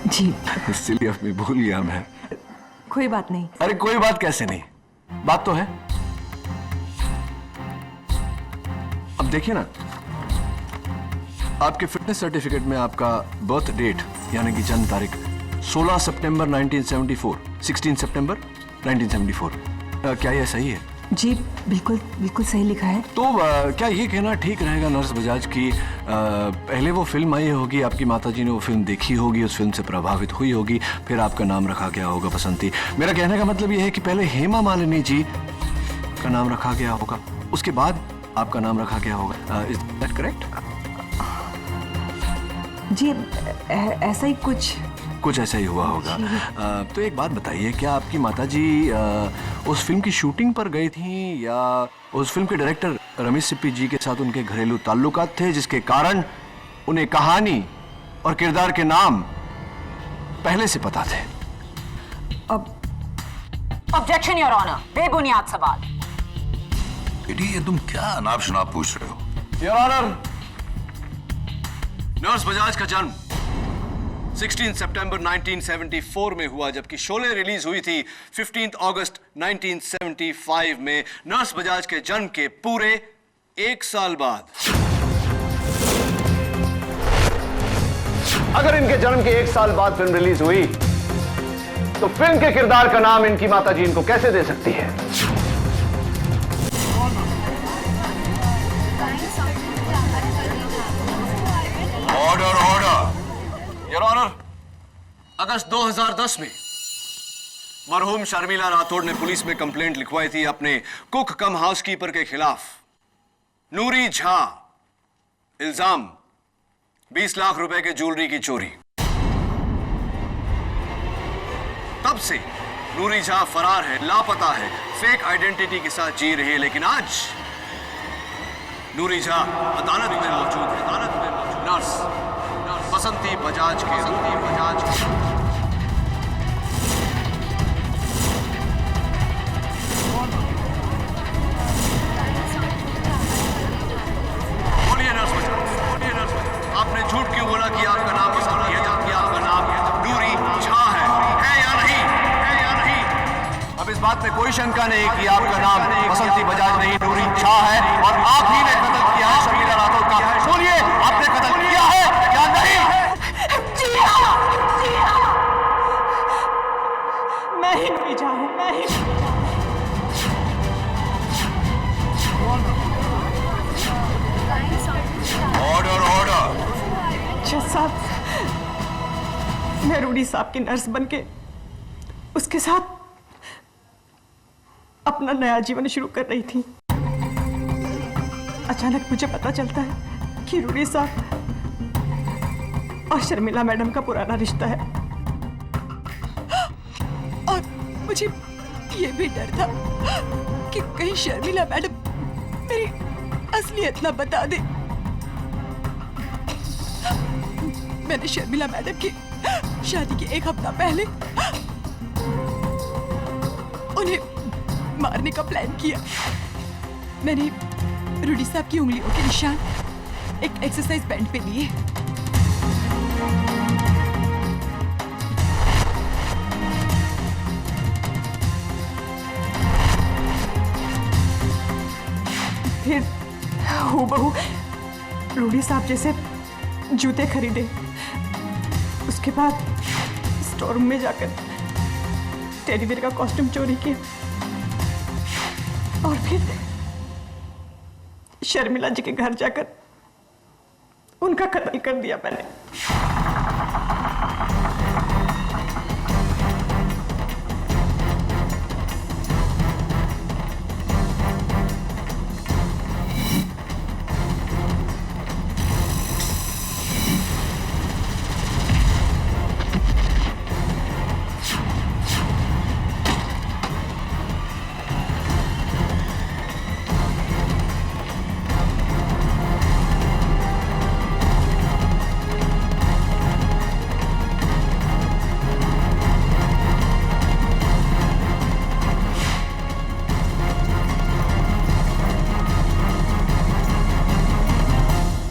R: जी।
U: इसलिए अब मैं भूल गया मैं।
R: कोई बात नहीं।
U: अरे कोई बात कैसे नहीं, बात तो है। अब देखिए ना, आपके फिटनेस सर्टिफिकेट में आपका बर्थ डेट यानी कि जन्म तारीख 16 सितंबर 1974, 16 सितंबर 1974, क्या यह सही है?
R: जी बिल्कुल सही लिखा है।
U: तो क्या ये कहना ठीक रहेगा नर्स बजाज की पहले वो फिल्म आई होगी, आपकी माताजी ने वो फिल्म देखी होगी, उस फिल्म से प्रभावित हुई होगी, फिर आपका नाम रखा गया होगा बसंती। मेरा कहने का मतलब ये है कि पहले हेमा मालिनी जी का नाम रखा गया होगा, उसके बाद आपका नाम रखा गया होगा। Is that correct?
R: जी ऐसा ही कुछ
U: ऐसा ही हुआ होगा। तो एक बात बताइए, क्या आपकी माताजी उस फिल्म की शूटिंग पर गई थी या उस फिल्म के डायरेक्टर रमेश सिप्पी जी के साथ उनके घरेलू ताल्लुकात थे जिसके कारण उन्हें कहानी और किरदार के नाम पहले से पता थे?
K: ऑब्जेक्शन योर ऑनर, बेबुनियाद सवाल।
L: ये तुम क्या अनाप शनाप पूछ रहे हो?
U: योर ऑनर, नर्स बजाज का जन्म 16 सितंबर 1974 में हुआ, जबकि शोले रिलीज हुई थी 15 अगस्त 1975 में। नर्स बजाज के जन्म के पूरे 1 साल बाद।
G: अगर इनके जन्म के 1 साल बाद फिल्म रिलीज हुई तो फिल्म के किरदार का नाम इनकी माताजी इनको कैसे दे सकती है?
L: ऑर्डर।
U: योर ऑनर, अगस्त 2010 में मरहूम शर्मिला राठौड़ ने पुलिस में कंप्लेंट लिखवाई थी अपने कुक कम हाउसकीपर के खिलाफ। नूरी झा, इल्जाम 20 लाख रुपए के ज्वेलरी की चोरी। तब से नूरी झा फरार है, लापता है, फेक आइडेंटिटी के साथ जी रही है। लेकिन आज नूरी झा अदालत में मौजूद है। नर्स बसंती बजाज के बोलिए नर्स बजाज, आपने झूठ क्यों बोला कि आपका नाम बसंती है जबकि आपका नाम नूरी झा है या नहीं? रविशंकर ने किया, आपका नाम बसंती बजाज नहीं नूरी शाह है और आप ही ने कत्ल किया है शर्मिला राठौर का। बोलिए, आपने कत्ल किया है या नहीं?
O: जी हाँ, जी हाँ। मैं ही नहीं जाऊँ, मैं ही
L: ऑर्डर ऑर्डर।
F: जज साहब, मैं रूडी साहब की नर्स बनके उसके साथ अपना नया जीवन शुरू कर रही थी। अचानक मुझे पता चलता है कि रूडी साहब और शर्मिला मैडम का पुराना रिश्ता है और मुझे ये भी डर था कि कहीं शर्मिला मैडम मेरी असलियत ना बता दे। मैंने शर्मिला मैडम की शादी के एक हफ्ता पहले उन्हें मारने का प्लान किया। मैंने रूडी साहब की उंगलियों के निशान एक एक्सरसाइज बैंड पे लिए। फिर हूबहू रूडी साहब जैसे जूते खरीदे। उसके बाद स्टोर रूम में जाकर टेडी बेयर का कॉस्ट्यूम चोरी किया और फिर शर्मिला जी के घर जाकर उनका कत्ल कर दिया मैंने।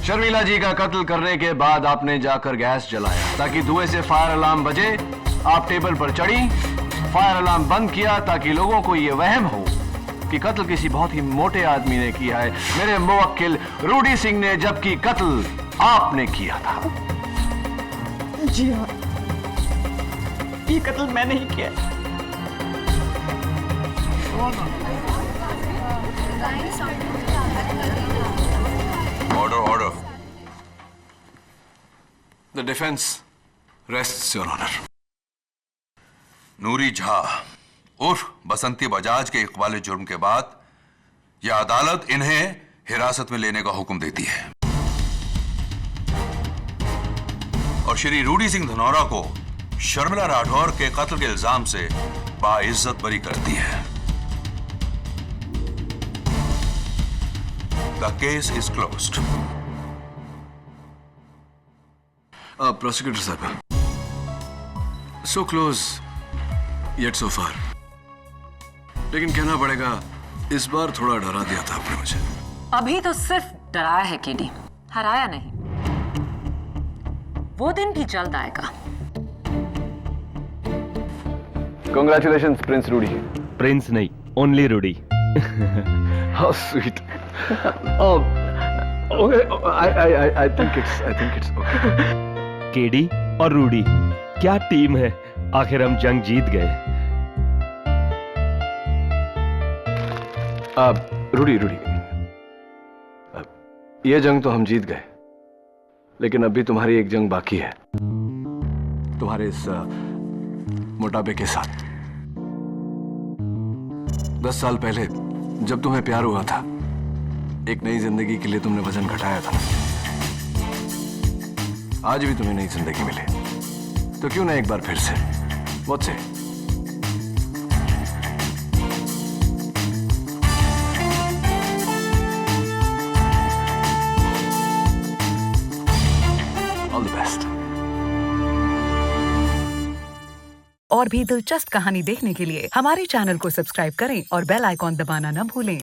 U: शर्मिला जी का कत्ल करने के बाद आपने जाकर गैस जलाया ताकि धुएं से फायर अलार्म बजे। आप टेबल पर चढ़ी, फायर अलार्म बंद किया ताकि लोगों को यह वहम हो कि कत्ल किसी बहुत ही मोटे आदमी ने किया है, मेरे मुवक्किल रूडी सिंह ने, जबकि कत्ल आपने किया था।
F: जी हाँ, ये कत्ल मैंने ही किया।
L: Order order.
U: The defence rests your honour.
L: Noori Jha उर्फ बसंती बजाज के इकबाल जुर्म के बाद यह अदालत इन्हें हिरासत में लेने का हुक्म देती है और श्री रूडी सिंह धनौरा को शर्मिला राठौर के कत्ल के इल्जाम से बाइज्जत बरी करती है। The case is closed.
U: Prosecutor साहब, सो क्लोज येट सो फार, लेकिन कहना पड़ेगा इस बार थोड़ा डरा दिया था आपने मुझे।
K: अभी तो सिर्फ डराया है केडी, हराया नहीं। वो दिन भी जल्द आएगा।
G: Congratulations, Prince Rudy.
H: प्रिंस नहीं, only Rudy.
G: How sweet. Okay, I think it's okay.
H: KD और रूडी क्या टीम है। आखिर हम जंग जीत गए।
G: रूडी, ये जंग तो हम जीत गए, लेकिन अभी तुम्हारी एक जंग बाकी है, तुम्हारे इस मोटापे के साथ। 10 साल पहले जब तुम्हें प्यार हुआ था, एक नई जिंदगी के लिए तुमने वजन घटाया था। आज भी तुम्हें नई जिंदगी मिले तो क्यों ना एक बार फिर से मुझसे ऑल द बेस्ट।
I: और भी दिलचस्प कहानी देखने के लिए हमारे चैनल को सब्सक्राइब करें और बेल आइकॉन दबाना न भूलें।